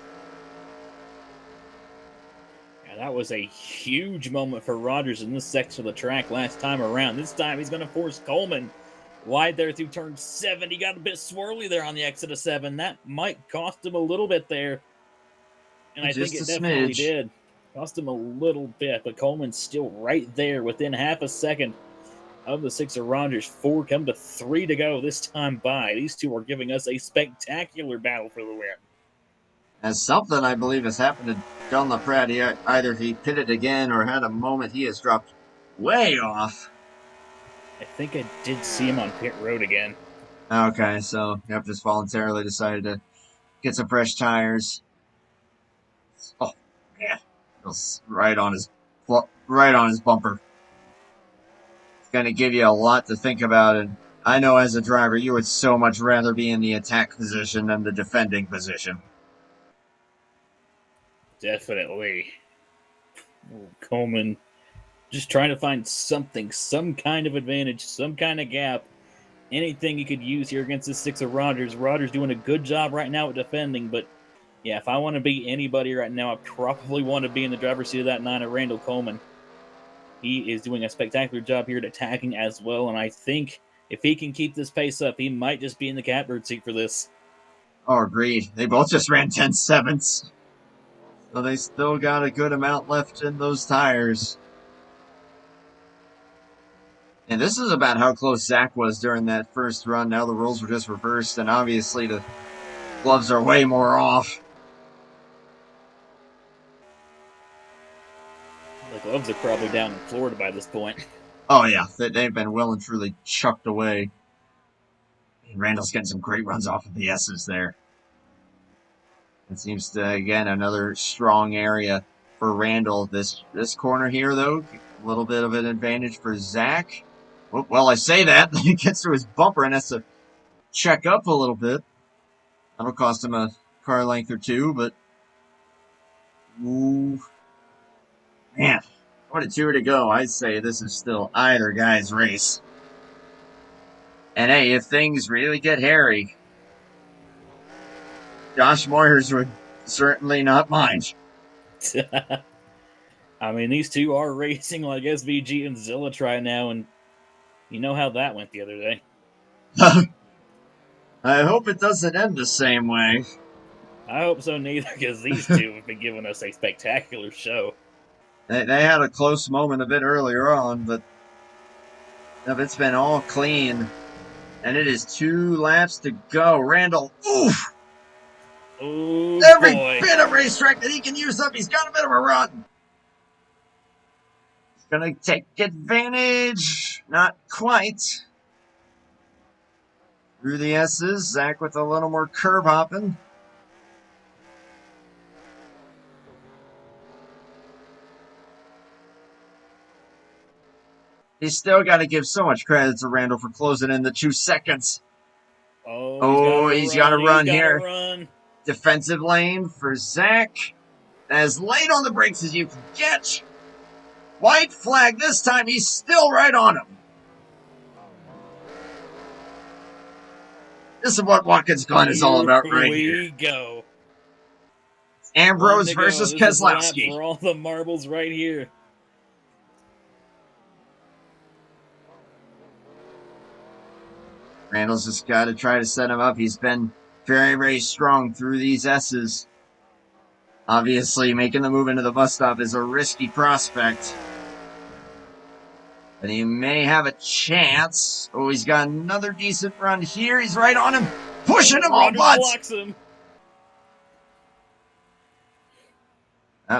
Yeah, that was a huge moment for Rogers in this section of the track last time around. This time he's going to force Coleman wide there through turn 7. He got a bit swirly there on the exit of 7. That might cost him a little bit there. And I think it definitely did. Cost him a little bit, but Coleman's still right there within half a second of the 6 of Rogers. 4 come to 3 to go this time by. These two are giving us a spectacular battle for the win. As something I believe has happened to John LaPrade. Either he pitted again or had a moment he has dropped way off. I think I did see him on pit road again. Okay, so yep, just voluntarily decided to get some fresh tires. Oh man, right on his bumper. It's going to give you a lot to think about, and I know as a driver you would so much rather be in the attack position than the defending position. Definitely. Coleman just trying to find something, some kind of advantage, some kind of gap, anything he could use here against this 6 of Rogers. Rogers doing a good job right now at defending, but yeah, if I want to be anybody right now, I probably want to be in the driver's seat of that 9 of Randall Coleman. He is doing a spectacular job here at attacking as well, and I think if he can keep this pace up, he might just be in the catbird seat for this. Oh, agreed. They both just ran 10.7s. So they still got a good amount left in those tires. And this is about how close Zach was during that first run. Now the rules were just reversed, and obviously the gloves are way more off. The gloves are probably down in Florida by this point. Oh, yeah. They've been well and truly chucked away. And Randall's getting some great runs off of the S's there. It seems to, again, another strong area for Randall. This corner here, though, a little bit of an advantage for Zach. Well, I say that. He gets to his bumper and has to check up a little bit. That'll cost him a car length or two, but... Ooh. Man, 22 to go. I'd say this is still either guy's race. And hey, if things really get hairy, Josh Moyers would certainly not mind. I mean, these two are racing like SVG and Zilla try now, and you know how that went the other day. I hope it doesn't end the same way. I hope so neither, because these two have been giving us a spectacular show. They had a close moment a bit earlier on, but it's been all clean. And it is 2 laps to go. Randall, oof! Ooh, Every boy. bit of racetrack that he can use up, he's got a bit of a run. He's going to take advantage. Not quite. Through the S's, Zach with a little more curb hopping. He's still got to give so much credit to Randall for closing in the 2 seconds. He's got to run here. Defensive lane for Zach. As late on the brakes as you can get. White flag this time. He's still right on him. This is what Watkins Glen is all about right here. Here we go. Ambrose One to go. versus This is a lap Keselowski. for all the marbles right here. Randall's just got to try to set him up. He's been very, very strong through these S's. Obviously, making the move into the bus stop is a risky prospect. But he may have a chance. Oh, he's got another decent run here. He's right on him, pushing him all Rogers butts. blocks him.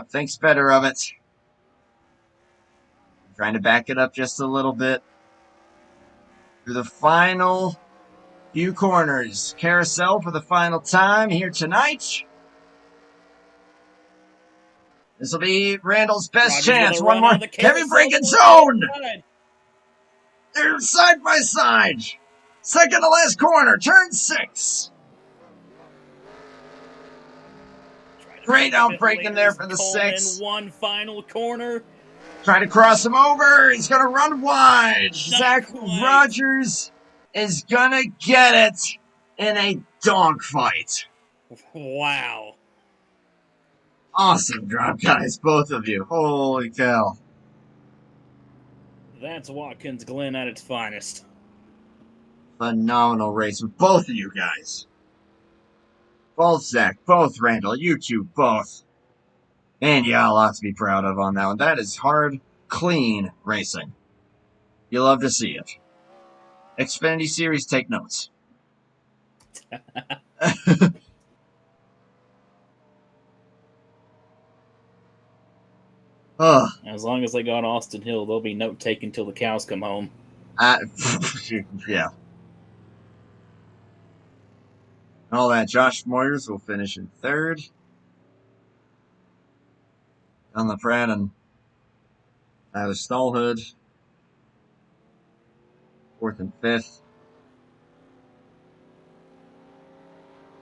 Thinks better of it. Trying to back it up just a little bit. Through the final few corners. Carousel for the final time here tonight. This will be Randall's best Rogers chance. gonna One run more out of the heavy carousel braking to the zone. outside. They're side by side. Second to last corner, turn 6. Great outbreaking there for the Coleman, 6. one final corner. Trying to cross him over. He's going to run wide. Not Zach quite. Rogers is going to get it in a dogfight. Wow. Awesome job, guys, both of you. Holy cow. That's Watkins Glen at its finest. Phenomenal race with both of you guys. Both Zach, both Randall, you two both. And yeah, a lot to be proud of on that one. That is hard, clean racing. You love to see it. Xfinity Series, take notes. Ugh. As long as they got Austin Hill, they'll be note taking till the cows come home. Yeah. All that. Josh Moyers will finish in 3rd. On the Pratt and Tyler Stallhood, 4th and 5th.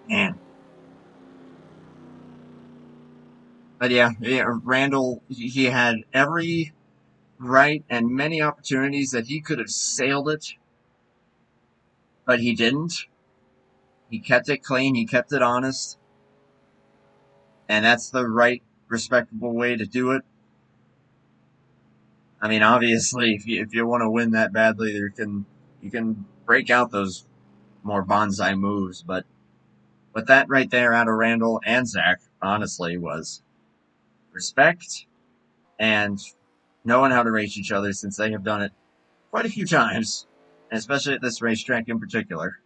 Man. But yeah, Randall, he had every right and many opportunities that he could have sailed it, but he didn't. He kept it clean, he kept it honest, and that's the right, respectable way to do it. I mean, obviously, if you want to win that badly, you can break out those more bonsai moves, but that right there out of Randall and Zach, honestly, was respect and knowing how to race each other, since they have done it quite a few times, and especially at this racetrack in particular.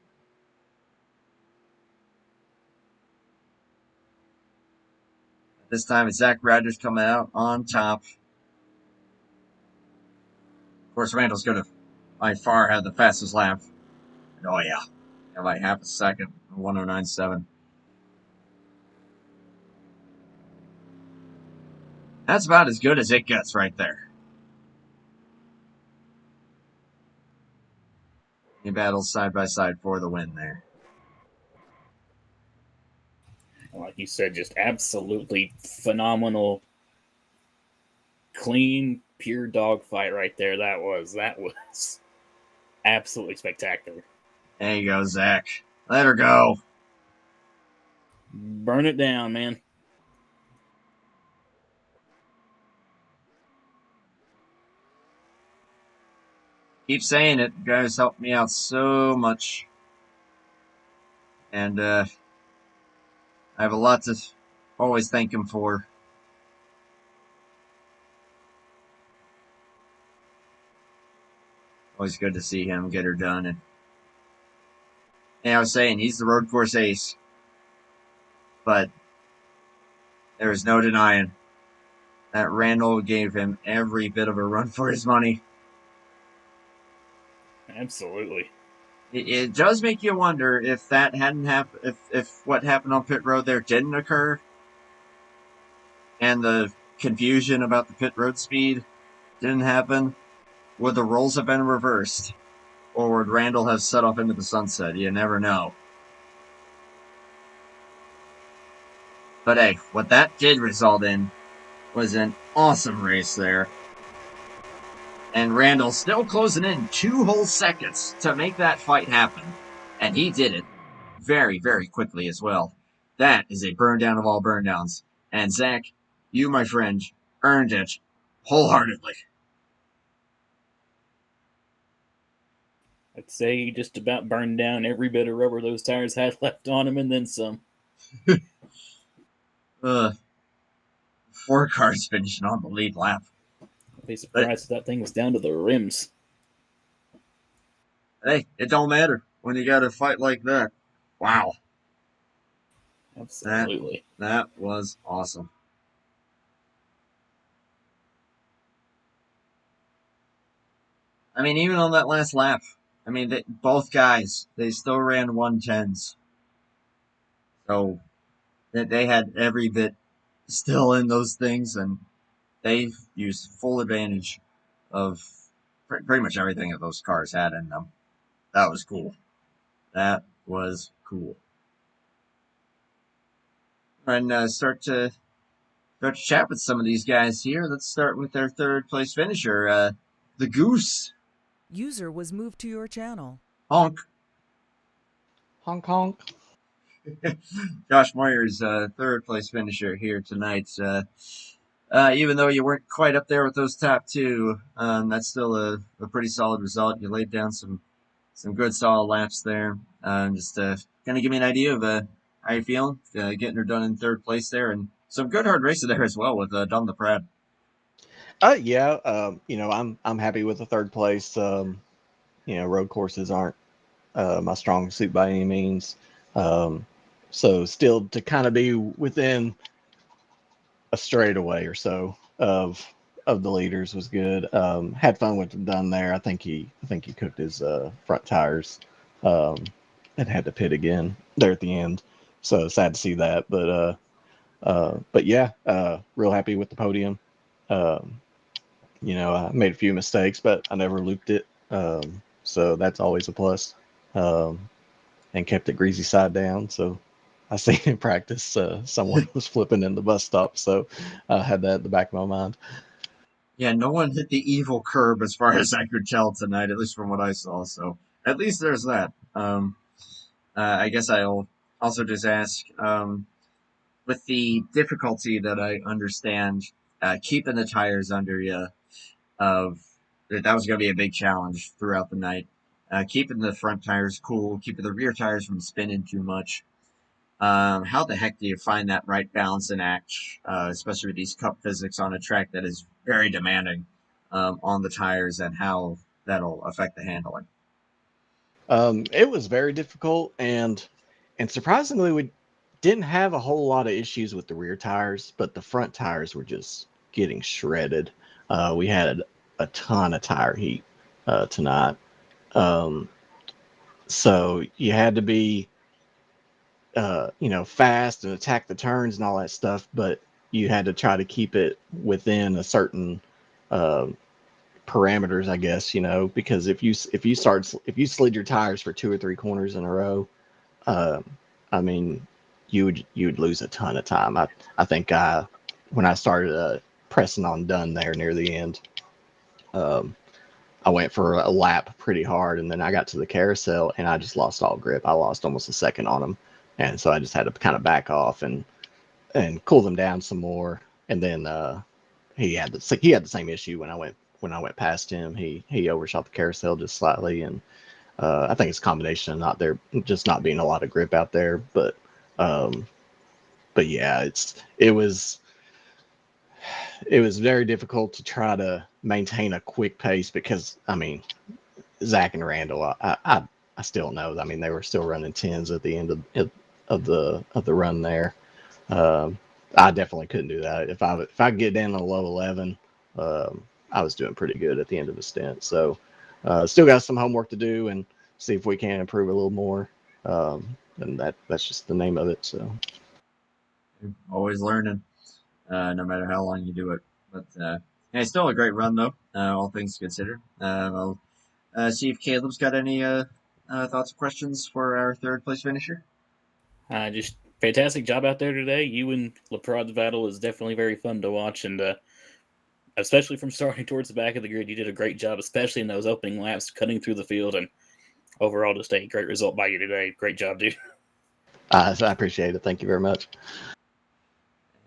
This time it's Zach Rogers coming out on top. Of course, Randall's going to by far have the fastest lap. Oh yeah, by half a second, 109.7. That's about as good as it gets right there. He battles side by side for the win there. Like you said, just absolutely phenomenal, clean, pure dogfight right there. That was absolutely spectacular. There you go, Zach. Let her go. Burn it down, man. Keep saying it. You guys helped me out so much. And I have a lot to always thank him for. Always good to see him get her done. And I was saying, he's the road course ace. But there is no denying that Randall gave him every bit of a run for his money. Absolutely. It does make you wonder if that hadn't happened, if what happened on pit road there didn't occur, and the confusion about the pit road speed didn't happen, would the roles have been reversed, or would Randall have set off into the sunset? You never know. But hey, what that did result in was an awesome race there. And Randall still closing in 2 whole seconds to make that fight happen. And he did it very, very quickly as well. That is a burn down of all burn downs. And Zach, you, my friend, earned it wholeheartedly. I'd say he just about burned down every bit of rubber those tires had left on them and then some. 4 cars finishing on the lead lap. I'd be surprised if that thing was down to the rims. Hey, it don't matter when you got a fight like that. Wow. Absolutely. That was awesome. I mean, even on that last lap, I mean, both guys, they still ran 110s. So they had every bit still in those things, and they used full advantage of pretty much everything that those cars had in them. That was cool. That was cool. And start to chat with some of these guys here. Let's start with their third place finisher, the Goose. User was moved to your channel. Honk. Honk honk. Josh Moyer's third place finisher here tonight. Even though you weren't quite up there with those top two, that's still a pretty solid result. You laid down some good solid laps there. Just kind of give me an idea of how you're feeling, getting her done in third place there, and some good hard racing there as well with Don the Prad. Yeah. I'm happy with the third place. Road courses aren't my strong suit by any means. So still to kind of be within a straightaway or so of the leaders was good. Had fun with Dunn there. I think he cooked his front tires. And had to pit again there at the end. So sad to see that. But yeah, real happy with the podium. I made a few mistakes, but I never looped it. So that's always a plus. And kept it greasy side down. So I seen in practice someone was flipping in the bus stop. So I had that in the back of my mind. Yeah, no one hit the evil curb as far as I could tell tonight, at least from what I saw. So at least there's that. I guess I'll also just ask, with the difficulty that I understand, keeping the tires under you, that was going to be a big challenge throughout the night. Keeping the front tires cool, keeping the rear tires from spinning too much. How the heck do you find that right balance and act, especially with these cup physics on a track that is very demanding on the tires, and how that'll affect the handling? It was very difficult, and surprisingly, we didn't have a whole lot of issues with the rear tires, but the front tires were just getting shredded. We had a ton of tire heat tonight, so you had to be fast and attack the turns and all that stuff, but you had to try to keep it within a certain parameters, I guess, because if you slid your tires for 2 or 3 corners in a row, I mean, you would lose a ton of time. I think when I started pressing on Dunn there near the end, I went for a lap pretty hard, and then I got to the carousel and I just lost all grip. I lost almost a second on him, and so I just had to kind of back off and cool them down some more. And then he had the same issue when I went past him. He overshot the carousel just slightly, and I think it's a combination of not being a lot of grip out there. But yeah, it was very difficult to try to maintain a quick pace because, I mean, Zach and Randall, I still know. I mean, they were still running 10s at the end of the run there. I definitely couldn't do that. If I get down to low 11, I was doing pretty good at the end of the stint. So still got some homework to do and see if we can improve a little more. And that's just the name of it. So Always learning, no matter how long you do it. But yeah, still a great run though, all things considered. I'll see if Caleb's got any thoughts or questions for our third place finisher. Just fantastic job out there today. You and LaProd's battle is definitely very fun to watch, and especially from starting towards the back of the grid, you did a great job, especially in those opening laps, cutting through the field, and overall just a great result by you today. Great job, dude. I appreciate it. Thank you very much.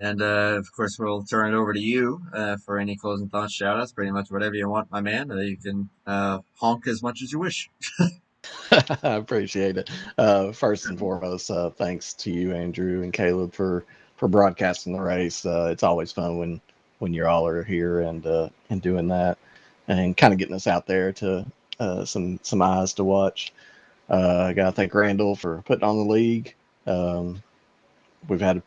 And of course, we'll turn it over to you for any closing thoughts, shout-outs, pretty much whatever you want, my man. You can honk as much as you wish. I appreciate it. First and foremost, thanks to you, Andrew and Caleb, for broadcasting the race. It's always fun when you all are here and doing that, and kind of getting us out there to some eyes to watch. I got to thank Randall for putting on the league. We've had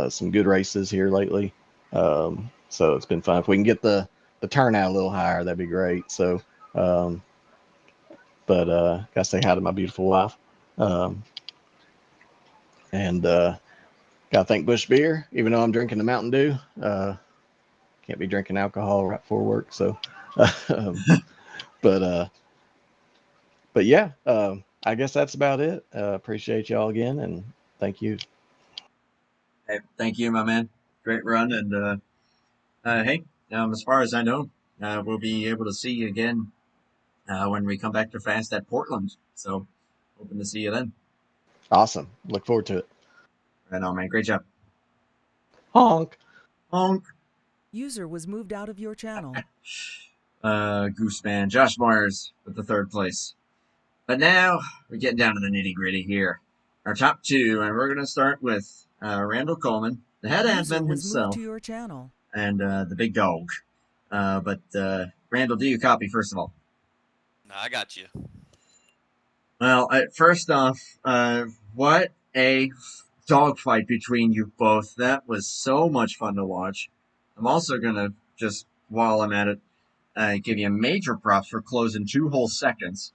some good races here lately, so it's been fun. If we can get the turnout a little higher, that'd be great. So. But gotta say hi to my beautiful wife, and gotta thank Bush Beer. Even though I'm drinking the Mountain Dew, can't be drinking alcohol right before work. So, um, but yeah, I guess that's about it. Appreciate y'all again, and thank you. Hey, thank you, my man. Great run, and hey, as far as I know, we'll be able to see you again when we come back to Fast at Portland. So, hoping to see you then. Awesome. Look forward to it. Right on, man. Great job. Honk. Honk. User was moved out of your channel. Gooseman, Josh Myers with the third place. But now we're getting down to the nitty gritty here. Our top two, and we're going to start with Randall Coleman, the head User admin was moved himself, to your channel. and the big dog. But Randall, do you copy first of all? No, I got you. Well, first off, what a dogfight between you both. That was so much fun to watch. I'm also going to just, while I'm at it, give you major props for closing 2 whole seconds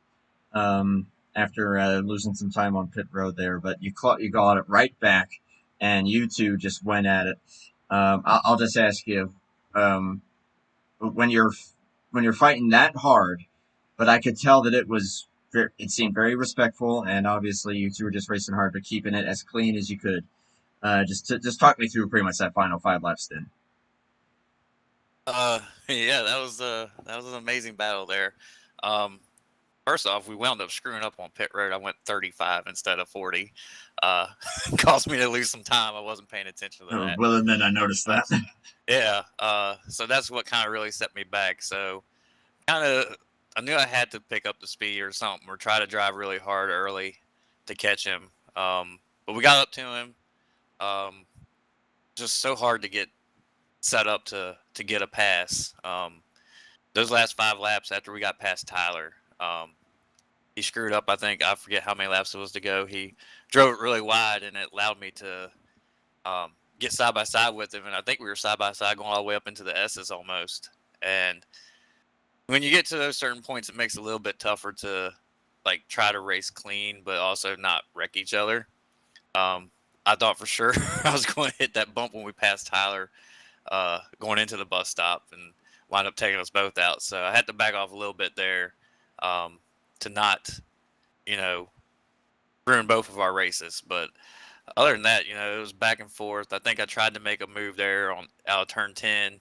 after losing some time on pit road there. But you got it right back, and you two just went at it. I'll just ask you, when you're fighting that hard, but I could tell that it seemed very respectful, and obviously you two were just racing hard, but keeping it as clean as you could. Just talk me through pretty much that final 5 lap stint. Yeah, that was an amazing battle there. First off, we wound up screwing up on pit road. I went 35 instead of 40. Caused me to lose some time. I wasn't paying attention to that. Well, and then I noticed that. Yeah. So that's what kind of really set me back. So I knew I had to pick up the speed or something, or try to drive really hard early to catch him. But we got up to him. Just so hard to get set up to get a pass. Those last 5 laps after we got past Tyler, he screwed up. I forget how many laps it was to go. He drove it really wide, and it allowed me to get side by side with him. And I think we were side by side going all the way up into the S's almost. And when you get to those certain points, it makes it a little bit tougher to try to race clean, but also not wreck each other. I thought for sure I was going to hit that bump when we passed Tyler going into the bus stop, and wind up taking us both out. So I had to back off a little bit there to not, ruin both of our races. But other than that, it was back and forth. I think I tried to make a move there out of turn 10.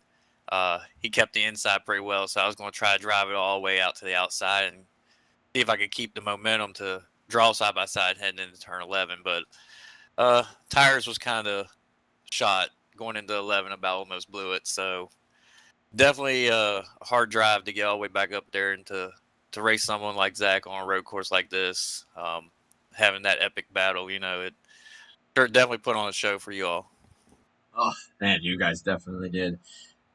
He kept the inside pretty well, so I was going to try to drive it all the way out to the outside and see if I could keep the momentum to draw side by side heading into turn 11. But tires was kind of shot going into 11, about almost blew it. So definitely a hard drive to get all the way back up there and to race someone like Zach on a road course like this. Having that epic battle, it definitely put on a show for you all. Oh, man, you guys definitely did.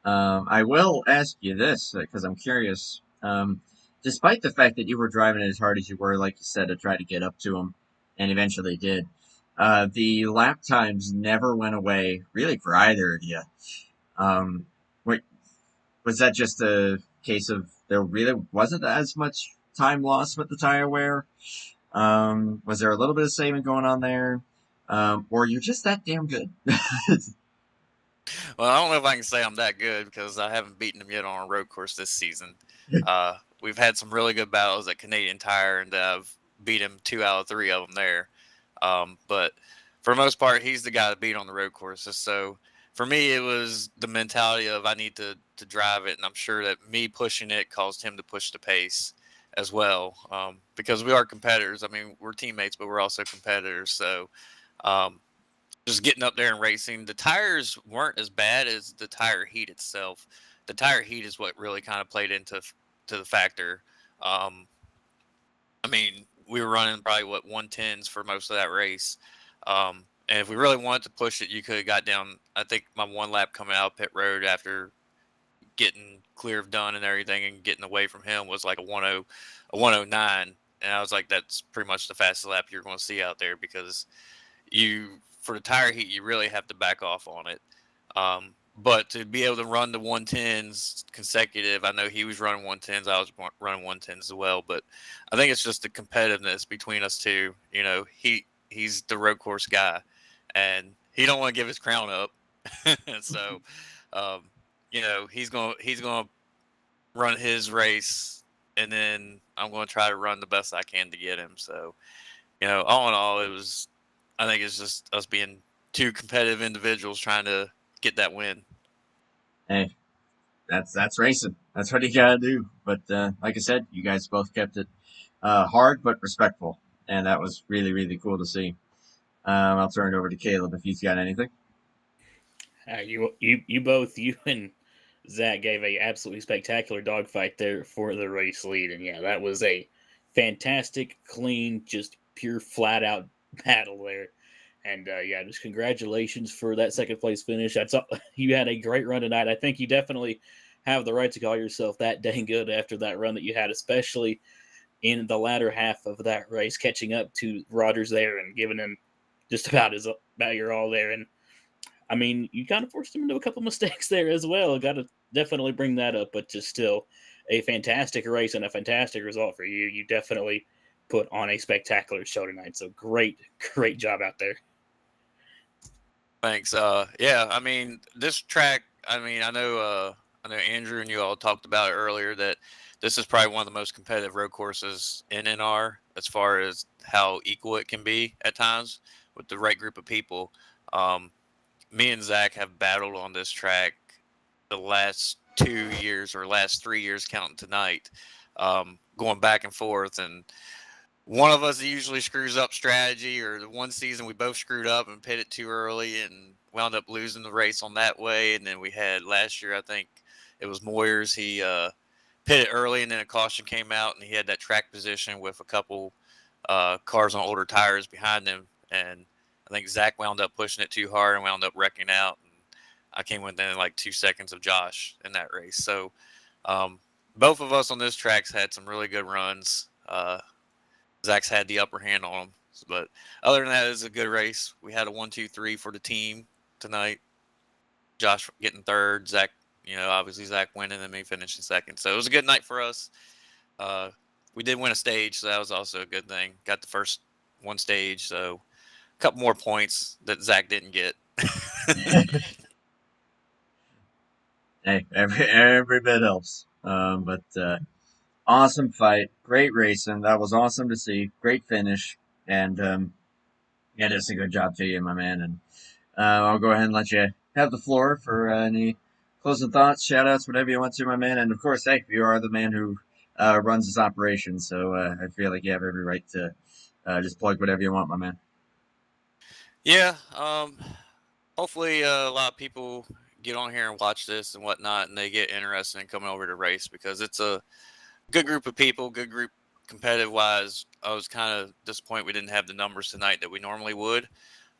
I will ask you this because I'm curious. Despite the fact that you were driving as hard as you were, like you said, to try to get up to him, and eventually did, the lap times never went away, really, for either of you. Wait, was that just a case of there really wasn't as much time lost with the tire wear? Was there a little bit of saving going on there? Or you're just that damn good? Well, I don't know if I can say I'm that good because I haven't beaten him yet on a road course this season. We've had some really good battles at Canadian Tire, and I've beat him 2 out of 3 of them there. But for the most part, he's the guy to beat on the road courses. So for me, it was the mentality of I need to drive it, and I'm sure that me pushing it caused him to push the pace as well, because we are competitors. I mean, we're teammates, but we're also competitors. So just getting up there and racing. The tires weren't as bad as the tire heat itself. The tire heat is what really kind of played into the factor. I mean, we were running probably 110s for most of that race. And if we really wanted to push it, you could have got down. I think my one lap coming out pit road after getting clear of done and everything and getting away from him was like a 109. And I was like, that's pretty much the fastest lap you're going to see out there, because for the tire heat, you really have to back off on it. But to be able to run the 110s consecutive, I know he was running 110s, I was running 110s as well. But I think it's just the competitiveness between us two. You know, he's the road course guy, and he don't want to give his crown up. So, you know, he's gonna run his race, and then I'm going to try to run the best I can to get him. So, you know, all in all, I think it's just us being two competitive individuals trying to get that win. Hey, that's racing. That's what you gotta do. But like I said, you guys both kept it hard but respectful, and that was really, really cool to see. I'll turn it over to Caleb if he's got anything. You and Zach gave a absolutely spectacular dogfight there for the race lead, and yeah, that was a fantastic, clean, just pure flat out battle there. And yeah, just congratulations for that second place finish. You had a great run tonight. I think you definitely have the right to call yourself that dang good after that run that you had, especially in the latter half of that race, catching up to Rogers there and giving him just about your all there. And I mean, you kind of forced him into a couple mistakes there as well. Got to definitely bring that up, but just still a fantastic race and a fantastic result for you. You definitely put on a spectacular show tonight. So great job out there. Thanks. Yeah, I mean, this track, I mean, I know Andrew and you all talked about it earlier that this is probably one of the most competitive road courses in NR as far as how equal it can be at times with the right group of people. Me and Zach have battled on this track the last 2 years or last 3 years counting tonight, going back and forth, and one of us usually screws up strategy, or the one season we both screwed up and pitted too early and wound up losing the race on that way. And then we had last year, I think it was Moyers. He pitted early and then a caution came out and he had that track position with a couple cars on older tires behind him. And I think Zach wound up pushing it too hard and wound up wrecking out. And I came within like 2 seconds of Josh in that race. So both of us on this track's had some really good runs. Zach's had the upper hand on him. But other than that, it was a good race. We had a 1-2-3 for the team tonight. Josh getting third. Zach, you know, obviously Zach winning and me finishing second. So it was a good night for us. We did win a stage, so that was also a good thing. Got the first one stage, so a couple more points that Zach didn't get. Hey, every bit helps. But awesome fight, great racing. That was awesome to see. Great finish, and yeah, just a good job to you, my man. And I'll go ahead and let you have the floor for any closing thoughts, shout outs, whatever you want to, my man. And of course, hey, you are the man who runs this operation, so I feel like you have every right to just plug whatever you want, my man. Yeah, hopefully a lot of people get on here and watch this and whatnot, and they get interested in coming over to race, because it's a good group of people, good group competitive wise. I was kind of disappointed we didn't have the numbers tonight that we normally would,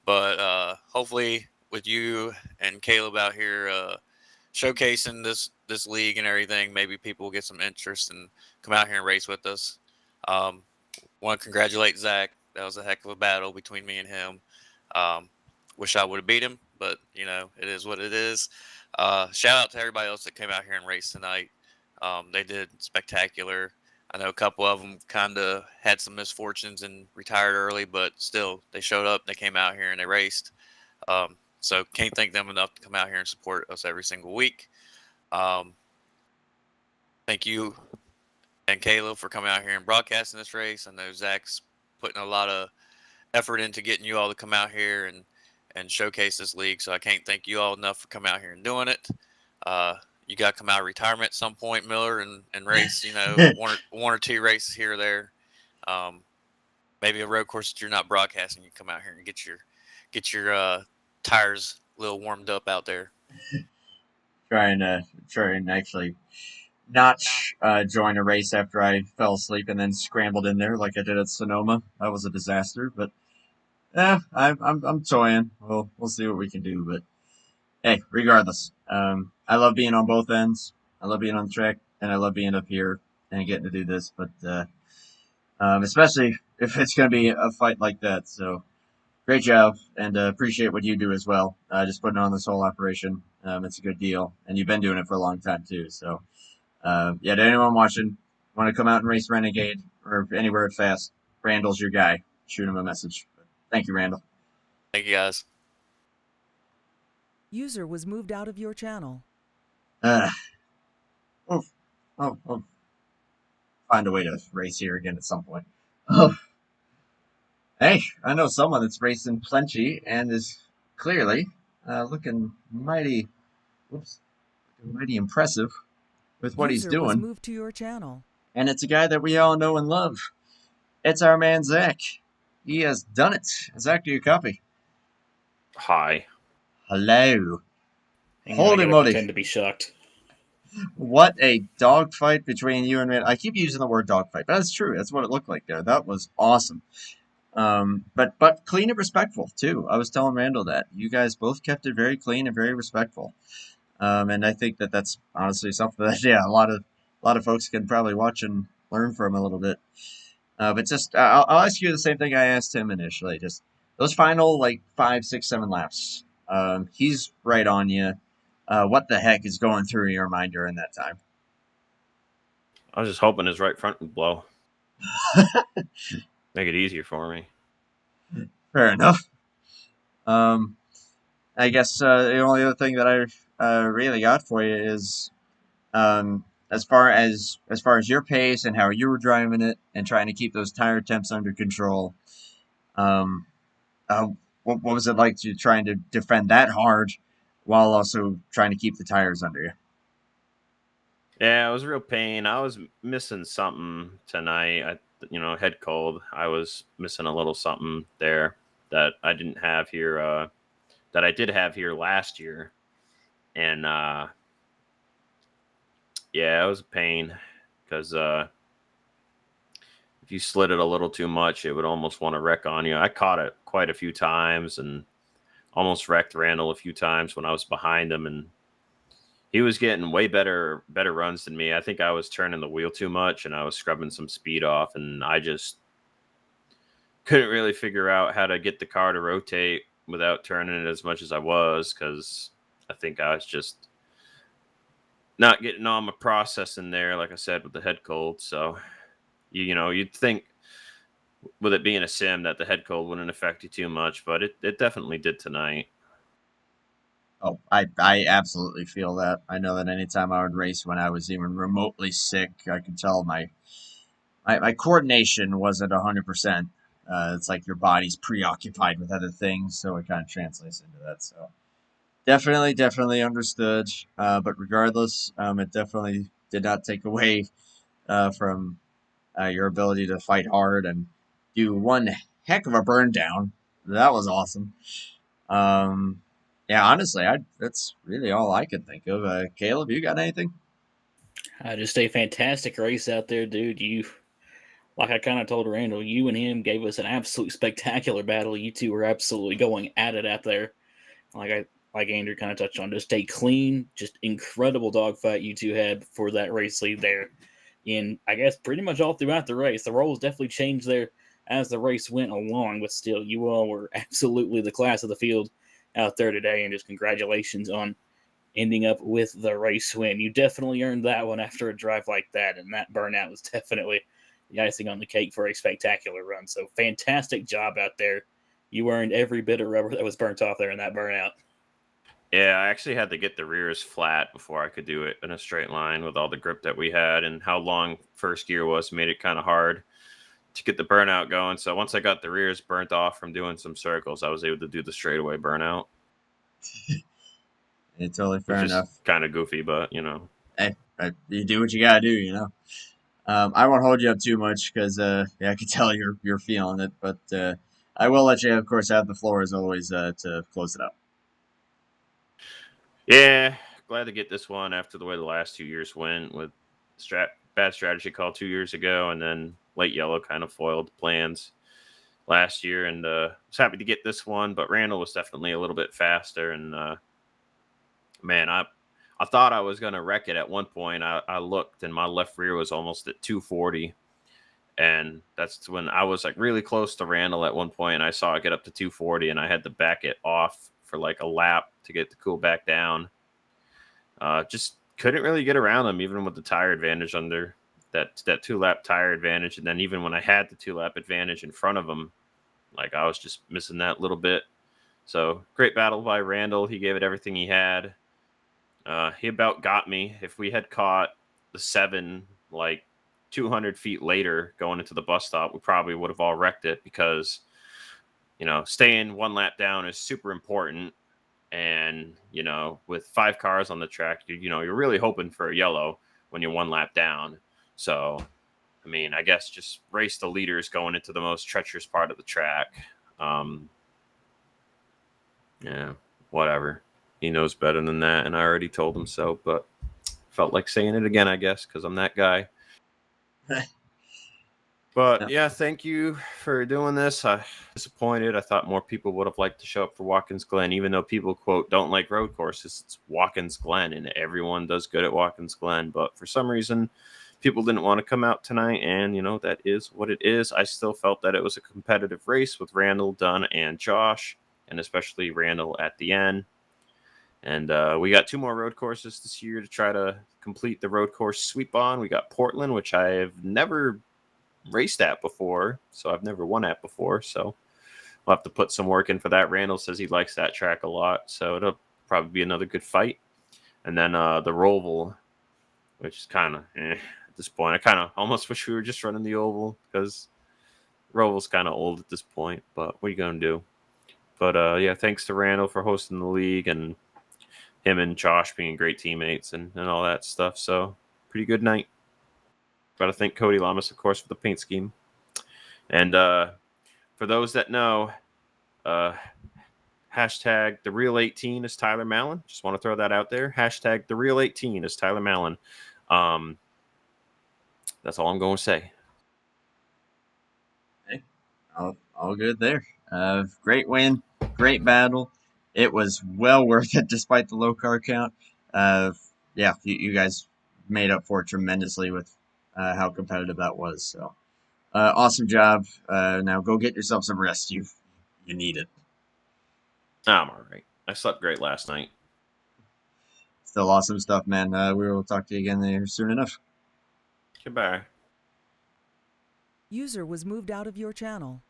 but hopefully with you and Caleb out here showcasing this league and everything, maybe people will get some interest and come out here and race with us. Want to congratulate Zach. That was a heck of a battle between me and him. Wish I would have beat him, but you know, it is what it is. Shout out to everybody else that came out here and raced tonight. They did spectacular. I know a couple of them kind of had some misfortunes and retired early, but still they showed up, they came out here and they raced. So can't thank them enough to come out here and support us every single week. Thank you and Caleb for coming out here and broadcasting this race. I know Zach's putting a lot of effort into getting you all to come out here and showcase this league. So I can't thank you all enough for coming out here and doing it. You got to come out of retirement at some point, Miller, and race, you know, one or two races here or there. Maybe a road course that you're not broadcasting, you come out here and get your tires a little warmed up out there. Try and actually not join a race after I fell asleep and then scrambled in there like I did at Sonoma. That was a disaster, but I'm toying. We'll see what we can do, but hey, regardless, I love being on both ends. I love being on the track, and I love being up here and getting to do this. But especially if it's going to be a fight like that. So great job, and appreciate what you do as well. Just putting on this whole operation. It's a good deal, and you've been doing it for a long time too. So yeah, to anyone watching, want to come out and race Renegade or anywhere at Fast, Randall's your guy. Shoot him a message. Thank you, Randall. Thank you, guys. User was moved out of your channel. Oh, find a way to race here again at some point. Oh, hey, I know someone that's racing plenty and is clearly looking mighty impressive with what he's User was doing. moved to your channel. And it's a guy that we all know and love. It's our man, Zach. He has done it. Zach, do you copy? Hi. Hello. Hang on, I Holy gotta moly. pretend to be shocked. What a dogfight between you and me. I keep using the word dogfight, but that's true. That's what it looked like there. That was awesome. But clean and respectful, too. I was telling Randall that. You guys both kept it very clean and very respectful. And I think that that's honestly something that, yeah, a lot of folks can probably watch and learn from a little bit. But just, I'll ask you the same thing I asked him initially. Just those final, 5, 6, 7 laps. He's right on you. What the heck is going through your mind during that time? I was just hoping his right front would blow. Make it easier for me. Fair enough. I guess the only other thing that I really got for you is as far as your pace and how you were driving it and trying to keep those tire temps under control. What was it like to trying to defend that hard while also trying to keep the tires under you? Yeah, it was a real pain. I was missing something tonight. Head cold. I was missing a little something there that I didn't have here, that I did have here last year. And, yeah, it was a pain because if you slid it a little too much, it would almost want to wreck on you. I caught it quite a few times and almost wrecked Randall a few times when I was behind him, and he was getting way better runs than me. I think I was turning the wheel too much and I was scrubbing some speed off, and I just couldn't really figure out how to get the car to rotate without turning it as much as I was, because I think I was just not getting all my processing there, like I said, with the head cold. So, you'd think with it being a sim that the head cold wouldn't affect you too much, but it definitely did tonight. Oh, I absolutely feel that. I know that anytime I would race when I was even remotely sick, I could tell my coordination wasn't 100%. It's like your body's preoccupied with other things, so it kind of translates into that. So definitely understood. But regardless, it definitely did not take away from your ability to fight hard and do one heck of a burn down. That was awesome. Yeah, honestly, that's really all I could think of. Caleb, you got anything? Just a fantastic race out there, dude. Like I kind of told Randall, you and him gave us an absolute spectacular battle. You two were absolutely going at it out there. Like Andrew kind of touched on, just a clean, just incredible dogfight you two had for that race lead there. And I guess pretty much all throughout the race, the roles definitely changed there as the race went along. But still, you all were absolutely the class of the field out there today. And just congratulations on ending up with the race win. You definitely earned that one after a drive like that. And that burnout was definitely the icing on the cake for a spectacular run. So fantastic job out there. You earned every bit of rubber that was burnt off there in that burnout. Yeah, I actually had to get the rears flat before I could do it in a straight line with all the grip that we had, and how long first gear was made it kind of hard to get the burnout going. So once I got the rears burnt off from doing some circles, I was able to do the straightaway burnout. It's totally fair enough. Kind of goofy, but Hey, you do what you gotta do, I won't hold you up too much because I can tell you're feeling it, but I will let you, of course, have the floor as always to close it up. Yeah, glad to get this one after the way the last 2 years went with bad strategy call 2 years ago, and then late yellow kind of foiled plans last year. And was happy to get this one, but Randall was definitely a little bit faster. And man, I thought I was gonna wreck it at one point. I looked, and my left rear was almost at 240. And that's when I was like really close to Randall at one point. And I saw it get up to 240, and I had to back it off for like a lap to get the cool back down. Just couldn't really get around him, even with the tire advantage under that 2-lap tire advantage. And then even when I had the 2-lap advantage in front of him, like I was just missing that little bit. So great battle by Randall. He gave it everything he had. He about got me. If we had caught the 7 like 200 feet later going into the bus stop, we probably would have all wrecked it, because staying 1 lap down is super important. And with 5 cars on the track, you're really hoping for a yellow when you're 1 lap down. So I mean, I guess just race the leaders going into the most treacherous part of the track. Yeah, whatever. He knows better than that, and I already told him so, but felt like saying it again, I guess, because I'm that guy. But yeah, thank you for doing this. I'm disappointed. I thought more people would have liked to show up for Watkins Glen, even though people, quote, don't like road courses. It's Watkins Glen, and everyone does good at Watkins Glen. But for some reason, people didn't want to come out tonight, and, that is what it is. I still felt that it was a competitive race with Randall, Dunn, and Josh, and especially Randall at the end. And we got 2 more road courses this year to try to complete the road course sweep on. We got Portland, which I have never raced at before, so I've never won at before, so we'll have to put some work in for that. Randall says he likes that track a lot, so it'll probably be another good fight. And then the Roval, which is kind of at this point. I kind of almost wish we were just running the Oval, because Roval's kind of old at this point, but what are you going to do? But yeah, thanks to Randall for hosting the league, and him and Josh being great teammates and all that stuff. So pretty good night. Got to thank Cody Lamas, of course, for the paint scheme. And for those that know, hashtag the real 18 is Tyler Mallon. Just want to throw that out there. Hashtag the real 18 is Tyler Mallon. That's all I'm going to say. Hey, all good there. Great win, great battle. It was well worth it despite the low car count. Yeah, you guys made up for it tremendously with how competitive that was. So awesome job. Now go get yourself some rest. You need it. I'm all right. I slept great last night. Still awesome stuff, man. We will talk to you again there soon enough. Goodbye. User was moved out of your channel.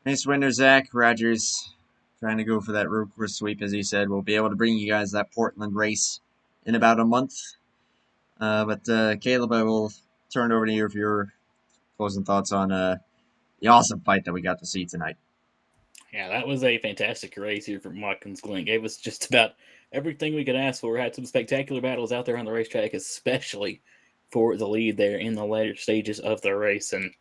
Nice winner, Zach Rogers. Trying to go for that road course sweep, as he said. We'll be able to bring you guys that Portland race in about a month. But Caleb, I will turn it over to you for your closing thoughts on the awesome fight that we got to see tonight. Yeah, that was a fantastic race here from Watkins Glen. Gave us just about everything we could ask for. Had some spectacular battles out there on the racetrack, especially for the lead there in the later stages of the race. And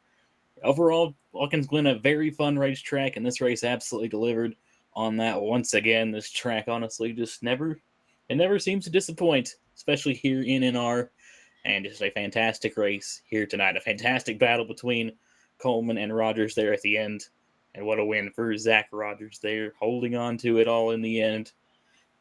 overall, Watkins Glen, a very fun racetrack, and this race absolutely delivered on that once again. This track honestly just never seems to disappoint, especially here in NR. And just a fantastic race here tonight. A fantastic battle between Coleman and Rogers there at the end. And what a win for Zach Rogers there, holding on to it all in the end.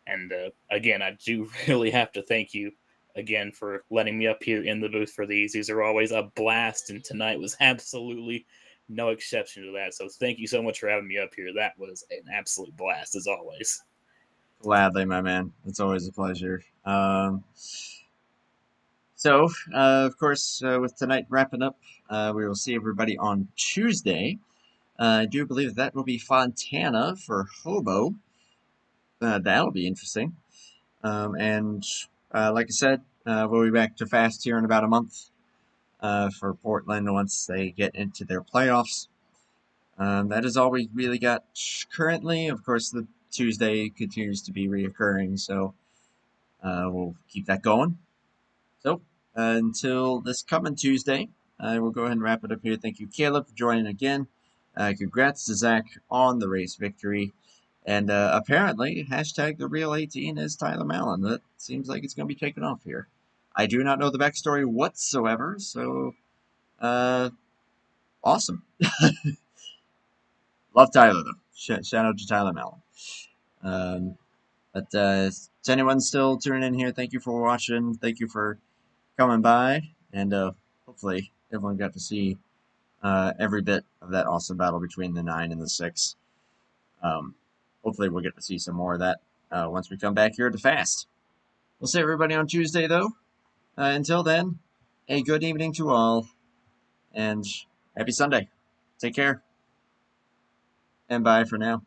And again, I do really have to thank you again for letting me up here in the booth for these. These are always a blast, and tonight was absolutely no exception to that. So thank you so much for having me up here. That was an absolute blast, as always. Gladly, my man. It's always a pleasure. So, of course, with tonight wrapping up, we will see everybody on Tuesday. I do believe that will be Fontana for Hobo. That'll be interesting. And like I said, we'll be back to fast here in about a month for Portland once they get into their playoffs. That is all we really got currently. Of course, the Tuesday continues to be reoccurring, so we'll keep that going. So until this coming Tuesday, I will go ahead and wrap it up here. Thank you, Caleb, for joining again. Congrats to Zach on the race victory. And apparently, hashtag the real 18 is Tyler Mallon. That seems like it's going to be taken off here. I do not know the backstory whatsoever, so awesome. Love Tyler, though. Shout out to Tyler Mallon. But to anyone still tuning in here, thank you for watching. Thank you for coming by. And hopefully everyone got to see every bit of that awesome battle between the 9 and the 6. Hopefully we'll get to see some more of that once we come back here to Fast. We'll see everybody on Tuesday, though. Until then, a good evening to all, and happy Sunday. Take care, and bye for now.